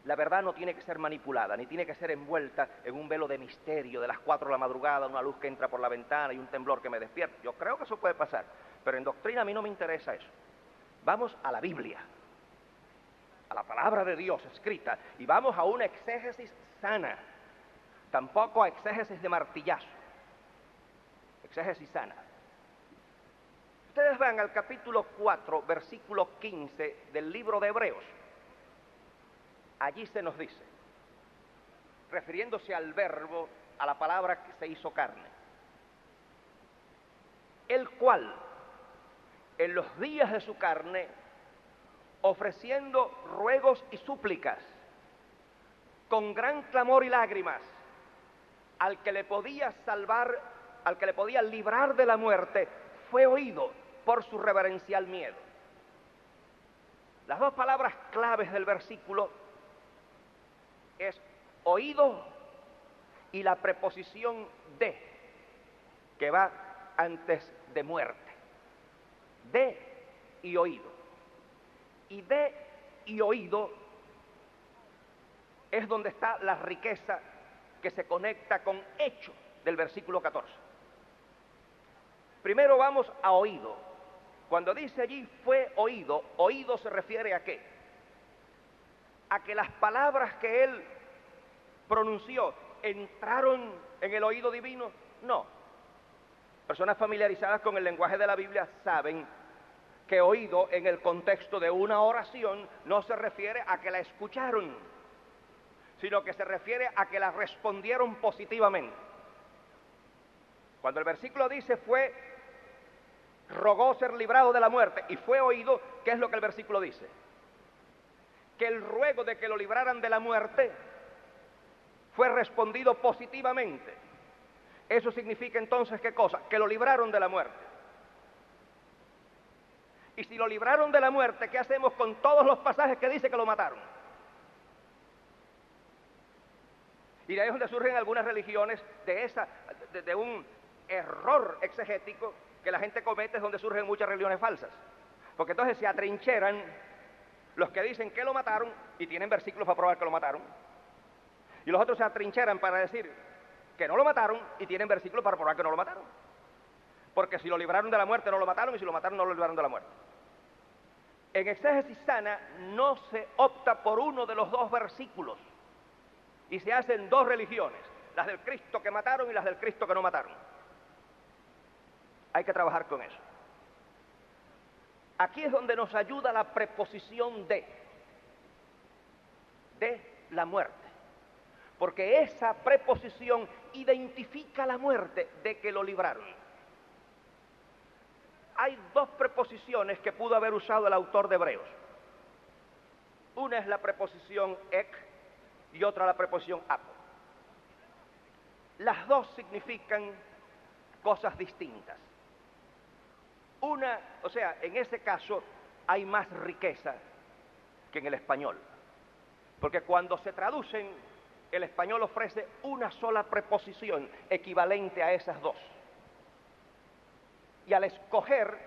La verdad no tiene que ser manipulada, ni tiene que ser envuelta en un velo de misterio de las 4 de la madrugada, una luz que entra por la ventana y un temblor que me despierta. Yo creo que eso puede pasar, pero en doctrina a mí no me interesa eso. Vamos a la Biblia, a la palabra de Dios escrita, y vamos a una exégesis sana, tampoco a exégesis de martillazo, exégesis sana. Ustedes van al capítulo 4, versículo 15 del libro de Hebreos. Allí se nos dice, refiriéndose al verbo, a la palabra que se hizo carne, el cual, en los días de su carne, ofreciendo ruegos y súplicas, con gran clamor y lágrimas, al que le podía salvar, al que le podía librar de la muerte, fue oído por su reverencial miedo. Las dos palabras claves del versículo es oído y la preposición de, que va antes de muerte. De y oído. Y de y oído es donde está la riqueza que se conecta con hecho del versículo 14. Primero vamos a oído. Cuando dice allí fue oído, oído se refiere a qué? A que las palabras que él pronunció entraron en el oído divino. No. Personas familiarizadas con el lenguaje de la Biblia saben que oído en el contexto de una oración no se refiere a que la escucharon, sino que se refiere a que la respondieron positivamente. Cuando el versículo dice rogó ser librado de la muerte y fue oído, ¿qué es lo que el versículo dice? Que el ruego de que lo libraran de la muerte fue respondido positivamente. Eso significa entonces, ¿qué cosa? Que lo libraron de la muerte. Y si lo libraron de la muerte, ¿qué hacemos con todos los pasajes que dice que lo mataron? Y de ahí es donde surgen algunas religiones de un error exegético que la gente comete, es donde surgen muchas religiones falsas. Porque entonces se atrincheran los que dicen que lo mataron y tienen versículos para probar que lo mataron. Y los otros se atrincheran para decir que no lo mataron y tienen versículos para probar que no lo mataron. Porque si lo libraron de la muerte no lo mataron y si lo mataron no lo libraron de la muerte. En exégesis sana no se opta por uno de los dos versículos y se hacen dos religiones, las del Cristo que mataron y las del Cristo que no mataron. Hay que trabajar con eso. Aquí es donde nos ayuda la preposición de la muerte, porque esa preposición identifica la muerte de que lo libraron. Hay dos preposiciones que pudo haber usado el autor de Hebreos. Una es la preposición ek y otra la preposición apo. Las dos significan cosas distintas. Una, o sea, en ese caso hay más riqueza que en el español, porque cuando se traducen, el español ofrece una sola preposición equivalente a esas dos. Y al escoger,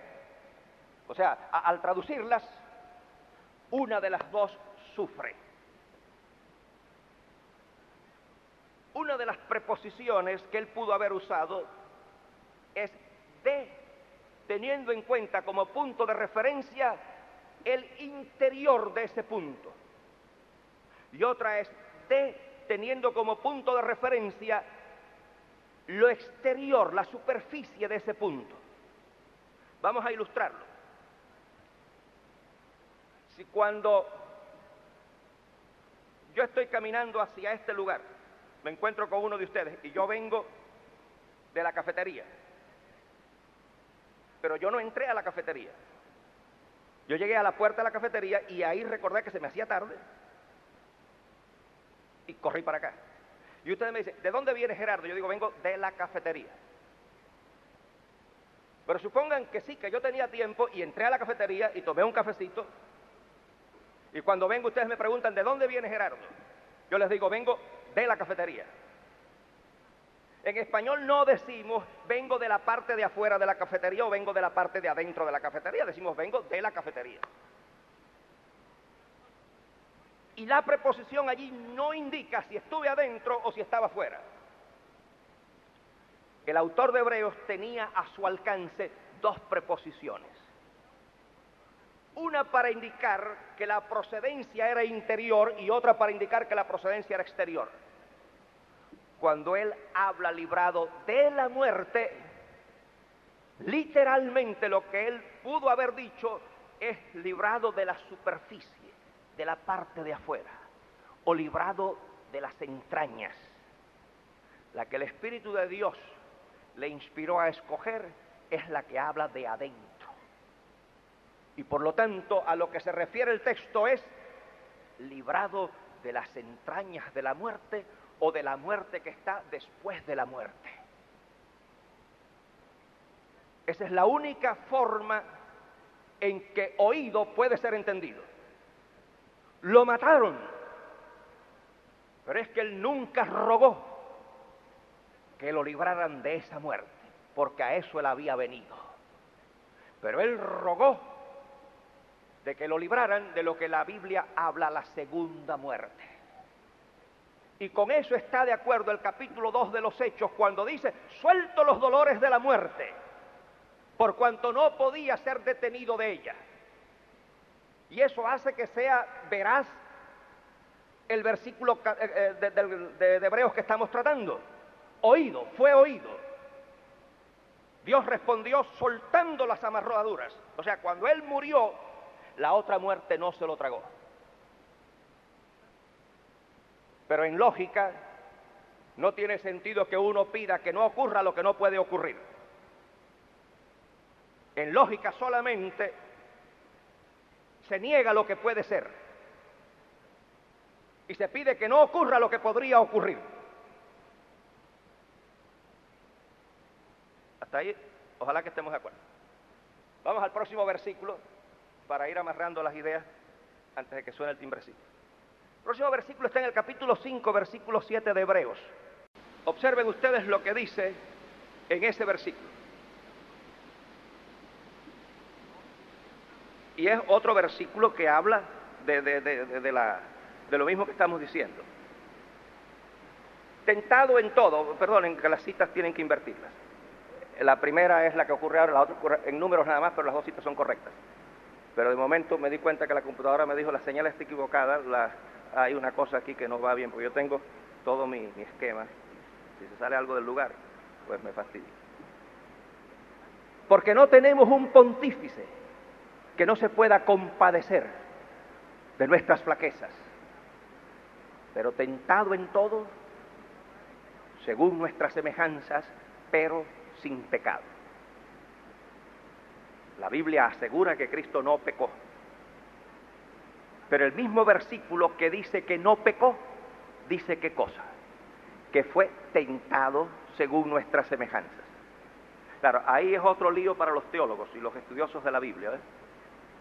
o sea, al traducirlas, una de las dos sufre. Una de las preposiciones que él pudo haber usado es de, teniendo en cuenta como punto de referencia el interior de ese punto. Y otra es de, teniendo como punto de referencia lo exterior, la superficie de ese punto. Vamos a ilustrarlo. Si cuando yo estoy caminando hacia este lugar, me encuentro con uno de ustedes y yo vengo de la cafetería, pero yo no entré a la cafetería. Yo llegué a la puerta de la cafetería y ahí recordé que se me hacía tarde y corrí para acá. Y ustedes me dicen, ¿de dónde viene Gerardo? Yo digo, vengo de la cafetería. Pero supongan que sí, que yo tenía tiempo y entré a la cafetería y tomé un cafecito. Y cuando vengo ustedes me preguntan, ¿de dónde viene Gerardo? Yo les digo, vengo de la cafetería. En español no decimos, vengo de la parte de afuera de la cafetería o vengo de la parte de adentro de la cafetería. Decimos, vengo de la cafetería. Y la preposición allí no indica si estuve adentro o si estaba afuera. El autor de Hebreos tenía a su alcance dos preposiciones. Una para indicar que la procedencia era interior y otra para indicar que la procedencia era exterior. Cuando él habla librado de la muerte, literalmente lo que él pudo haber dicho es librado de la superficie, de la parte de afuera, o librado de las entrañas. La que el Espíritu de Dios le inspiró a escoger es la que habla de adentro. Y por lo tanto, a lo que se refiere el texto es librado de las entrañas de la muerte o de la muerte que está después de la muerte. Esa es la única forma en que oído puede ser entendido. Lo mataron, pero es que él nunca rogó que lo libraran de esa muerte, porque a eso él había venido. Pero él rogó de que lo libraran de lo que la Biblia habla, la segunda muerte. Y con eso está de acuerdo el capítulo 2 de los Hechos, cuando dice, suelto los dolores de la muerte, por cuanto no podía ser detenido de ella. Y eso hace que sea veraz el versículo de Hebreos que estamos tratando. Oído, fue oído. Dios respondió soltando las amarraduras. O sea, cuando él murió, la otra muerte no se lo tragó. Pero en lógica, no tiene sentido que uno pida que no ocurra lo que no puede ocurrir. En lógica solamente se niega lo que puede ser. Y se pide que no ocurra lo que podría ocurrir. Hasta ahí, ojalá que estemos de acuerdo. Vamos al próximo versículo para ir amarrando las ideas antes de que suene el timbrecito. El próximo versículo está en el capítulo 5, versículo 7 de Hebreos. Observen ustedes lo que dice en ese versículo. Y es otro versículo que habla de lo mismo que estamos diciendo. Tentado en todo, perdonen que las citas tienen que invertirlas. La primera es la que ocurre ahora, la otra ocurre en números nada más, pero las dos citas son correctas. Pero de momento me di cuenta que la computadora me dijo la señal está equivocada, hay una cosa aquí que no va bien, porque yo tengo todo mi esquema. Si se sale algo del lugar, pues me fastidia. Porque no tenemos un pontífice que no se pueda compadecer de nuestras flaquezas, pero tentado en todo, según nuestras semejanzas, pero sin pecado. La Biblia asegura que Cristo no pecó, pero el mismo versículo que dice que no pecó, dice qué cosa, que fue tentado según nuestras semejanzas. Claro, ahí es otro lío para los teólogos y los estudiosos de la Biblia, ¿eh?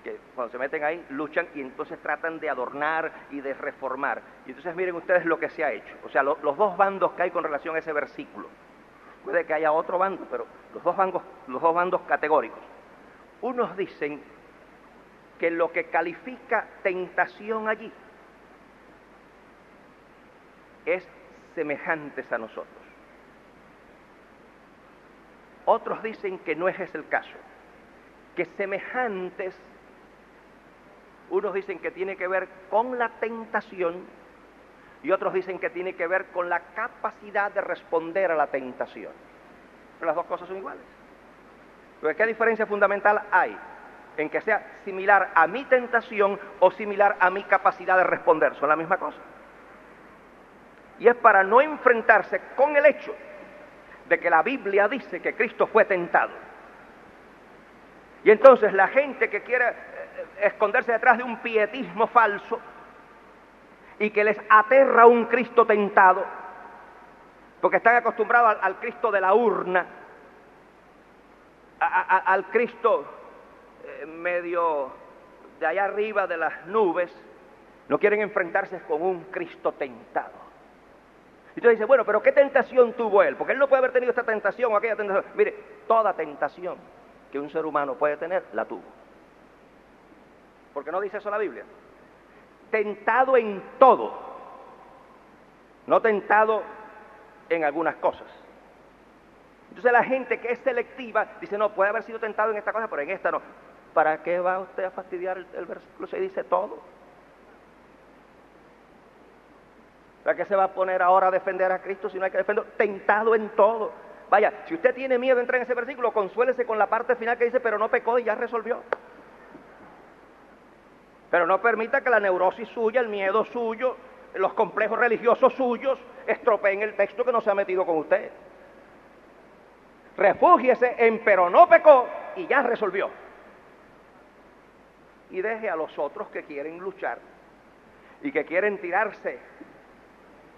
Que cuando se meten ahí luchan y entonces tratan de adornar y de reformar. Y entonces miren ustedes lo que se ha hecho. O sea, los dos bandos que hay con relación a ese versículo. Puede que haya otro bando, pero los dos bandos categóricos. Unos dicen que lo que califica tentación allí es semejantes a nosotros. Otros dicen que no es ese el caso, que semejantes, unos dicen que tiene que ver con la tentación y otros dicen que tiene que ver con la capacidad de responder a la tentación. Pero las dos cosas son iguales. Pero ¿qué diferencia fundamental hay en que sea similar a mi tentación o similar a mi capacidad de responder? Son la misma cosa. Y es para no enfrentarse con el hecho de que la Biblia dice que Cristo fue tentado. Y entonces la gente que quiere esconderse detrás de un pietismo falso y que les aterra un Cristo tentado, porque están acostumbrados al Cristo de la urna, al Cristo medio de allá arriba de las nubes, no quieren enfrentarse con un Cristo tentado. Y tú dices, bueno, pero ¿qué tentación tuvo él? Porque él no puede haber tenido esta tentación o aquella tentación. Mire, toda tentación que un ser humano puede tener, la tuvo. ¿Por qué no dice eso la Biblia? Tentado en todo, no tentado en algunas cosas. Entonces la gente que es selectiva dice, no, puede haber sido tentado en esta cosa, pero en esta no. ¿Para qué va usted a fastidiar el versículo 6? Dice todo. ¿Para qué se va a poner ahora a defender a Cristo si no hay que defenderlo? Tentado en todo. Vaya, si usted tiene miedo de entrar en ese versículo, consuélese con la parte final que dice, pero no pecó y ya resolvió. Pero no permita que la neurosis suya, el miedo suyo, los complejos religiosos suyos estropeen el texto que no se ha metido con usted. Refúgiese en pero no pecó y ya resolvió. Y deje a los otros que quieren luchar y que quieren tirarse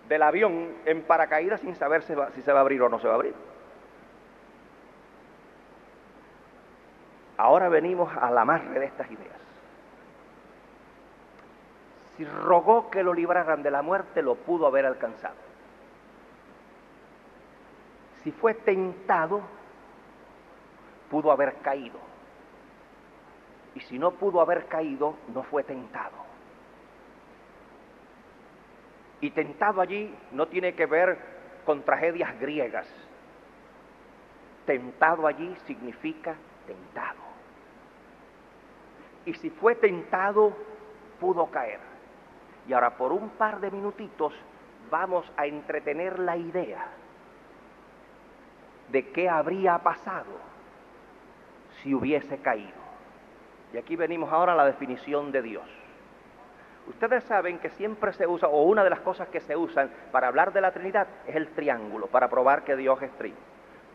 del avión en paracaídas sin saber si se va a abrir o no se va a abrir. Ahora venimos al amarre de estas ideas. Si rogó que lo libraran de la muerte, lo pudo haber alcanzado. Si fue tentado, pudo haber caído. Y si no pudo haber caído, no fue tentado. Y tentado allí no tiene que ver con tragedias griegas. Tentado allí significa tentado. Y si fue tentado, pudo caer. Y ahora por un par de minutitos vamos a entretener la idea de qué habría pasado si hubiese caído. Y aquí venimos ahora a la definición de Dios. Ustedes saben que siempre se usa, o una de las cosas que se usan para hablar de la Trinidad es el triángulo, para probar que Dios es trino.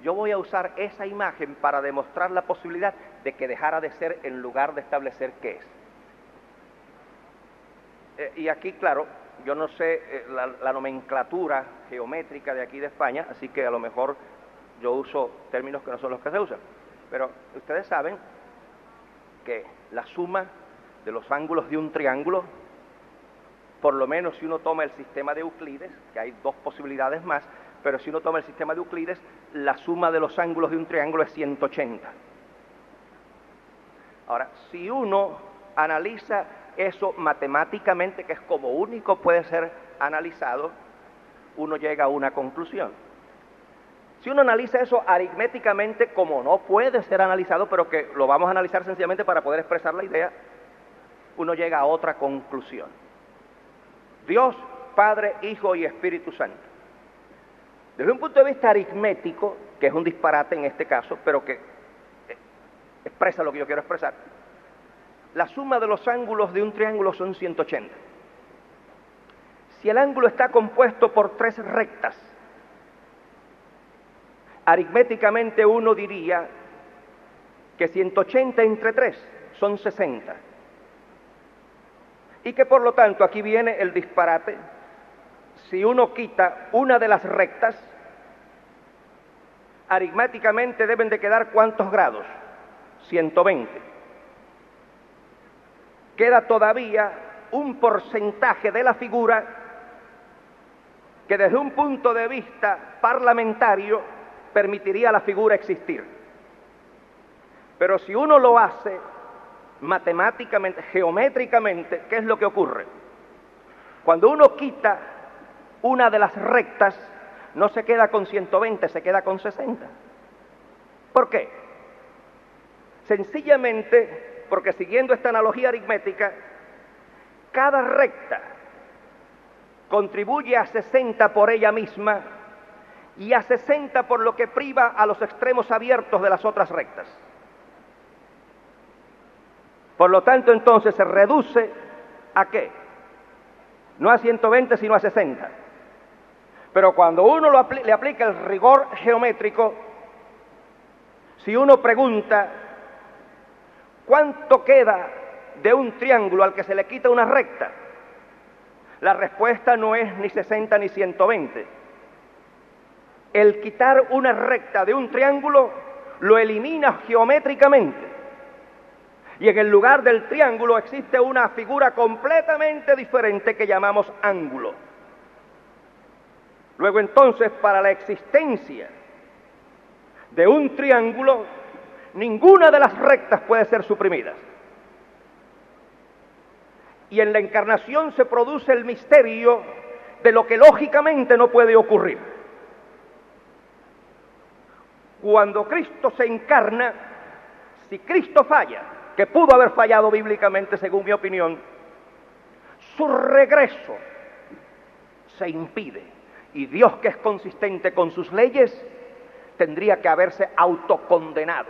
Yo voy a usar esa imagen para demostrar la posibilidad de que dejara de ser en lugar de establecer qué es. Y aquí, claro, yo no sé la nomenclatura geométrica de aquí de España, así que a lo mejor yo uso términos que no son los que se usan. Pero ustedes saben que la suma de los ángulos de un triángulo, por lo menos si uno toma el sistema de Euclides, que hay dos posibilidades más, pero si uno toma el sistema de Euclides, la suma de los ángulos de un triángulo es 180. Ahora, si uno analiza eso matemáticamente, que es como único puede ser analizado, uno llega a una conclusión. Si uno analiza eso aritméticamente, como no puede ser analizado, pero que lo vamos a analizar sencillamente para poder expresar la idea, uno llega a otra conclusión. Dios, Padre, Hijo y Espíritu Santo. Desde un punto de vista aritmético, que es un disparate en este caso, pero que expresa lo que yo quiero expresar, la suma de los ángulos de un triángulo son 180. Si el ángulo está compuesto por 3 rectas, aritméticamente uno diría que 180 entre 3 son 60. Y que por lo tanto aquí viene el disparate. Si uno quita una de las rectas, aritméticamente deben de quedar ¿cuántos grados? 120. Queda todavía un porcentaje de la figura que desde un punto de vista parlamentario permitiría a la figura existir. Pero si uno lo hace matemáticamente, geométricamente, ¿qué es lo que ocurre? Cuando uno quita una de las rectas, no se queda con 120, se queda con 60. ¿Por qué? Sencillamente porque, siguiendo esta analogía aritmética, cada recta contribuye a 60 por ella misma y a 60 por lo que priva a los extremos abiertos de las otras rectas. Por lo tanto, entonces se reduce ¿a qué? No a 120, sino a 60. Pero cuando uno le aplica el rigor geométrico, si uno pregunta ¿cuánto queda de un triángulo al que se le quita una recta? La respuesta no es ni 60 ni 120. El quitar una recta de un triángulo lo elimina geométricamente. Y en el lugar del triángulo existe una figura completamente diferente que llamamos ángulo. Luego entonces, para la existencia de un triángulo, ninguna de las rectas puede ser suprimida. Y en la encarnación se produce el misterio de lo que lógicamente no puede ocurrir. Cuando Cristo se encarna, si Cristo falla, que pudo haber fallado bíblicamente según mi opinión, su regreso se impide. Y Dios, que es consistente con sus leyes, tendría que haberse autocondenado.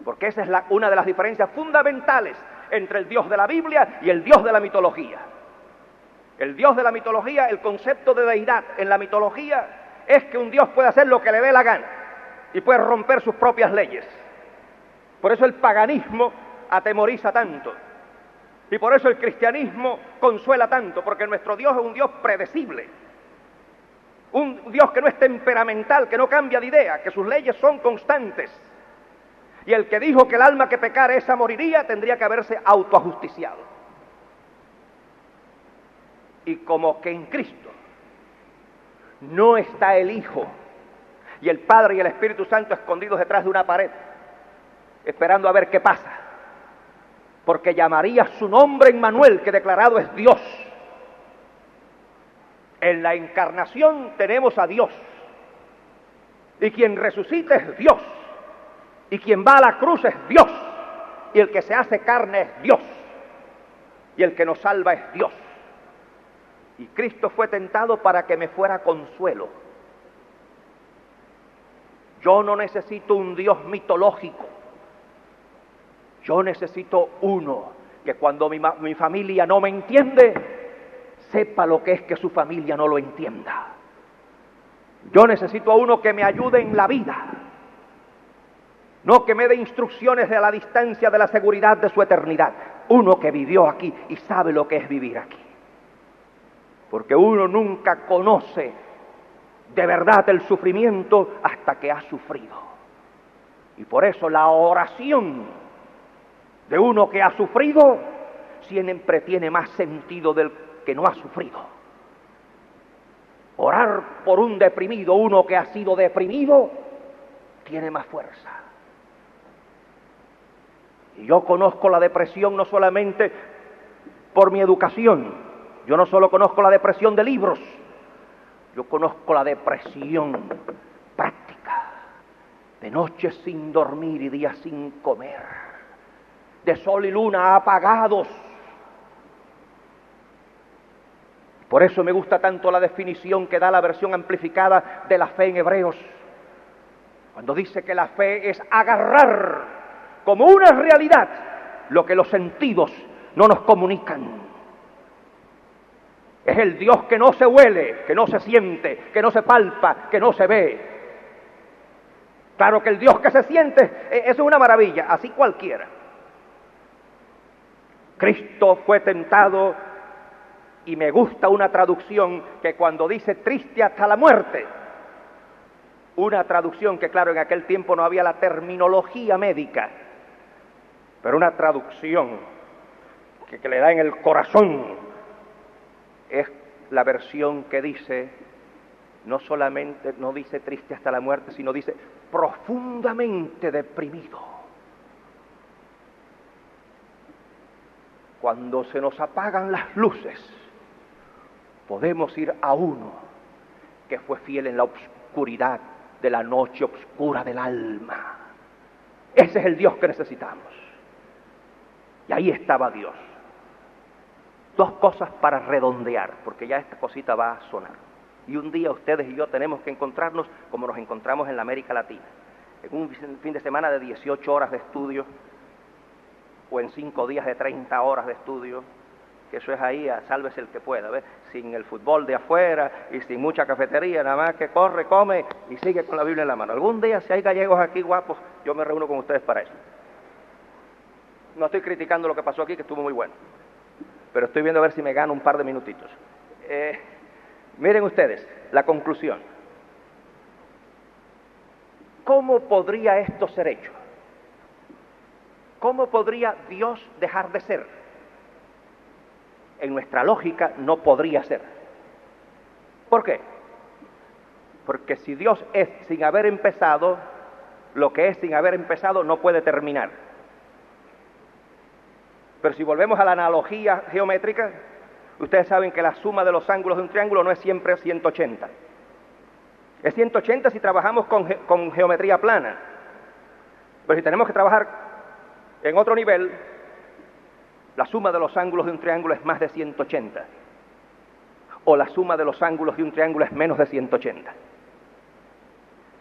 Porque esa es una de las diferencias fundamentales entre el Dios de la Biblia y el Dios de la mitología. El Dios de la mitología, el concepto de deidad en la mitología es que un Dios puede hacer lo que le dé la gana y puede romper sus propias leyes. Por eso el paganismo atemoriza tanto y por eso el cristianismo consuela tanto, porque nuestro Dios es un Dios predecible, un Dios que no es temperamental, que no cambia de idea, que sus leyes son constantes. Y el que dijo que el alma que pecara esa moriría tendría que haberse autoajusticiado. Y como que en Cristo no está el Hijo y el Padre y el Espíritu Santo escondidos detrás de una pared, esperando a ver qué pasa, porque llamaría su nombre Emmanuel, que declarado es Dios. En la encarnación tenemos a Dios, y quien resucita es Dios, y quien va a la cruz es Dios, y el que se hace carne es Dios, y el que nos salva es Dios. Y Cristo fue tentado para que me fuera consuelo. Yo no necesito un Dios mitológico. Yo necesito uno que cuando mi familia no me entiende, sepa lo que es que su familia no lo entienda. Yo necesito a uno que me ayude en la vida, no que me dé instrucciones de la distancia de la seguridad de su eternidad. Uno que vivió aquí y sabe lo que es vivir aquí. Porque uno nunca conoce de verdad el sufrimiento hasta que ha sufrido. Y por eso la oración de uno que ha sufrido siempre tiene más sentido del que no ha sufrido. Orar por un deprimido, uno que ha sido deprimido, tiene más fuerza. Y yo conozco la depresión no solamente por mi educación. Yo no solo conozco la depresión de libros, yo conozco la depresión práctica, de noches sin dormir y días sin comer, de sol y luna apagados. Por eso me gusta tanto la definición que da la versión amplificada de la fe en Hebreos, cuando dice que la fe es agarrar como una realidad lo que los sentidos no nos comunican. Es el Dios que no se huele, que no se siente, que no se palpa, que no se ve. Claro que el Dios que se siente, eso es una maravilla, así cualquiera. Cristo fue tentado, y me gusta una traducción que cuando dice triste hasta la muerte, una traducción que claro en aquel tiempo no había la terminología médica, pero una traducción que le da en el corazón, es la versión que dice, no solamente no dice triste hasta la muerte, sino dice profundamente deprimido. Cuando se nos apagan las luces, podemos ir a uno que fue fiel en la oscuridad de la noche oscura del alma. Ese es el Dios que necesitamos. Y ahí estaba Dios. Dos cosas para redondear, porque ya esta cosita va a sonar. Y un día ustedes y yo tenemos que encontrarnos como nos encontramos en la América Latina, en un fin de semana de 18 horas de estudio, o en 5 días de 30 horas de estudio, que eso es ahí, sálvese el que pueda, ¿ves? Sin el fútbol de afuera y sin mucha cafetería, nada más que corre, come y sigue con la Biblia en la mano. Algún día, si hay gallegos aquí guapos, yo me reúno con ustedes para eso. No estoy criticando lo que pasó aquí, que estuvo muy bueno, pero estoy viendo a ver si me gano un par de minutitos. Miren ustedes, la conclusión. ¿Cómo podría esto ser hecho? ¿Cómo podría Dios dejar de ser? En nuestra lógica no podría ser. ¿Por qué? Porque si Dios es sin haber empezado, lo que es sin haber empezado no puede terminar. Pero si volvemos a la analogía geométrica, ustedes saben que la suma de los ángulos de un triángulo no es siempre 180. Es 180 si trabajamos con geometría plana. Pero si tenemos que trabajar en otro nivel, la suma de los ángulos de un triángulo es más de 180. O la suma de los ángulos de un triángulo es menos de 180.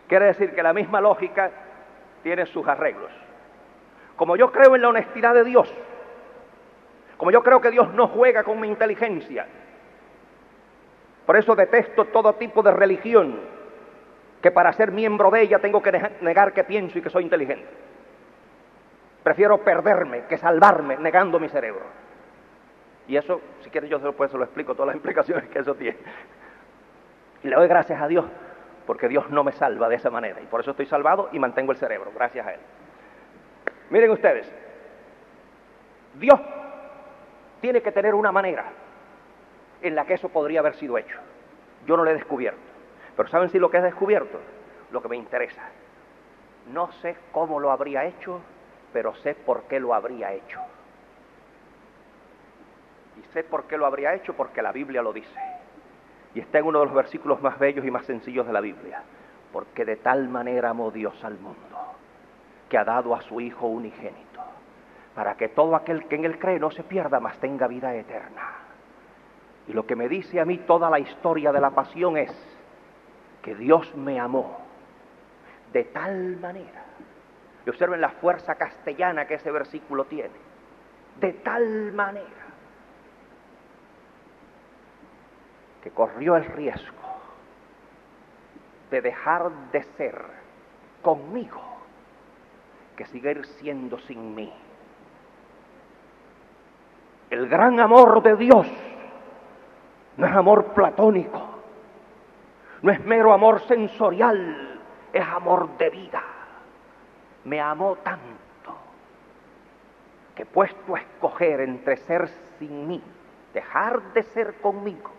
Quiere decir que la misma lógica tiene sus arreglos. Como yo creo en la honestidad de Dios, como yo creo que Dios no juega con mi inteligencia, por eso detesto todo tipo de religión, que para ser miembro de ella tengo que negar que pienso y que soy inteligente. Prefiero perderme que salvarme negando mi cerebro. Y eso, si quieres yo después se lo explico, todas las implicaciones que eso tiene. Y le doy gracias a Dios, porque Dios no me salva de esa manera. Y por eso estoy salvado y mantengo el cerebro, gracias a Él. Miren ustedes, Dios tiene que tener una manera en la que eso podría haber sido hecho. Yo no lo he descubierto. Pero ¿saben si lo que he descubierto? Lo que me interesa. No sé cómo lo habría hecho, pero sé por qué lo habría hecho. Y sé por qué lo habría hecho porque la Biblia lo dice. Y está en uno de los versículos más bellos y más sencillos de la Biblia. Porque de tal manera amó Dios al mundo, que ha dado a su Hijo unigénito, para que todo aquel que en Él cree no se pierda, mas tenga vida eterna. Y lo que me dice a mí toda la historia de la pasión es que Dios me amó de tal manera. Y observen la fuerza castellana que ese versículo tiene. De tal manera que corrió el riesgo de dejar de ser conmigo, que seguir siendo sin mí. El gran amor de Dios no es amor platónico, no es mero amor sensorial, es amor de vida. Me amó tanto que puesto a escoger entre ser sin mí, dejar de ser conmigo,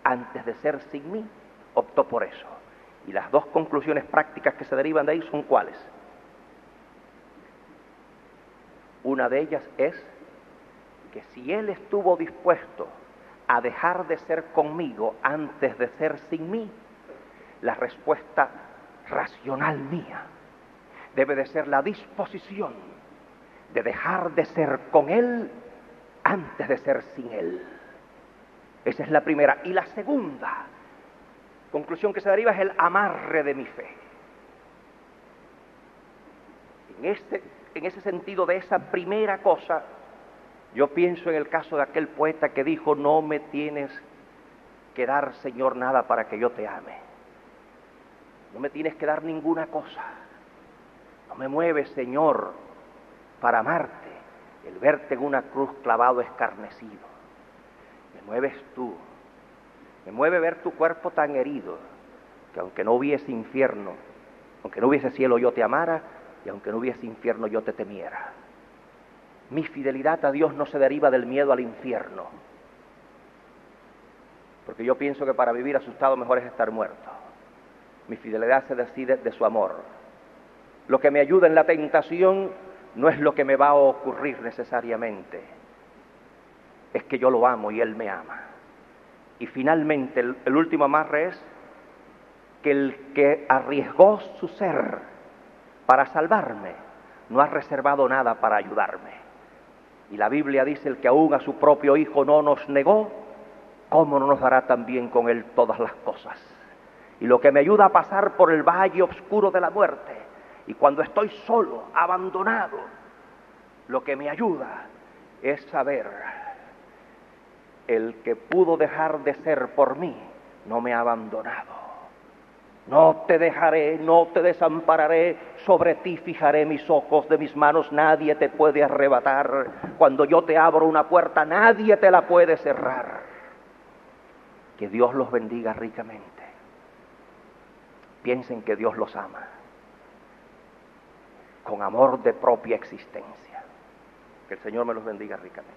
antes de ser sin mí, optó por eso. Y las dos conclusiones prácticas que se derivan de ahí son ¿cuáles? Una de ellas es que si Él estuvo dispuesto a dejar de ser conmigo antes de ser sin mí, la respuesta racional mía debe de ser la disposición de dejar de ser con Él antes de ser sin Él. Esa es la primera. Y la segunda conclusión que se deriva es el amarre de mi fe. En ese sentido de esa primera cosa, yo pienso en el caso de aquel poeta que dijo: no me tienes que dar, Señor, nada para que yo te ame. No me tienes que dar ninguna cosa. No me mueves, Señor, para amarte, el verte en una cruz clavado escarnecido. Me mueves tú. Me mueve ver tu cuerpo tan herido, que aunque no hubiese infierno, aunque no hubiese cielo, yo te amara, y aunque no hubiese infierno, yo te temiera. Mi fidelidad a Dios no se deriva del miedo al infierno, porque yo pienso que para vivir asustado mejor es estar muerto. Mi fidelidad se decide de su amor. Lo que me ayuda en la tentación no es lo que me va a ocurrir necesariamente, es que yo lo amo y Él me ama. Y finalmente el último amarre es que el que arriesgó su ser para salvarme no ha reservado nada para ayudarme. Y la Biblia dice: el que aún a su propio Hijo no nos negó, ¿cómo no nos dará también con Él todas las cosas? Y lo que me ayuda a pasar por el valle oscuro de la muerte, y cuando estoy solo, abandonado, lo que me ayuda es saber el que pudo dejar de ser por mí, no me ha abandonado. No te dejaré, no te desampararé, sobre ti fijaré mis ojos, de mis manos nadie te puede arrebatar. Cuando yo te abro una puerta, nadie te la puede cerrar. Que Dios los bendiga ricamente. Piensen que Dios los ama, con amor de propia existencia. Que el Señor me los bendiga ricamente.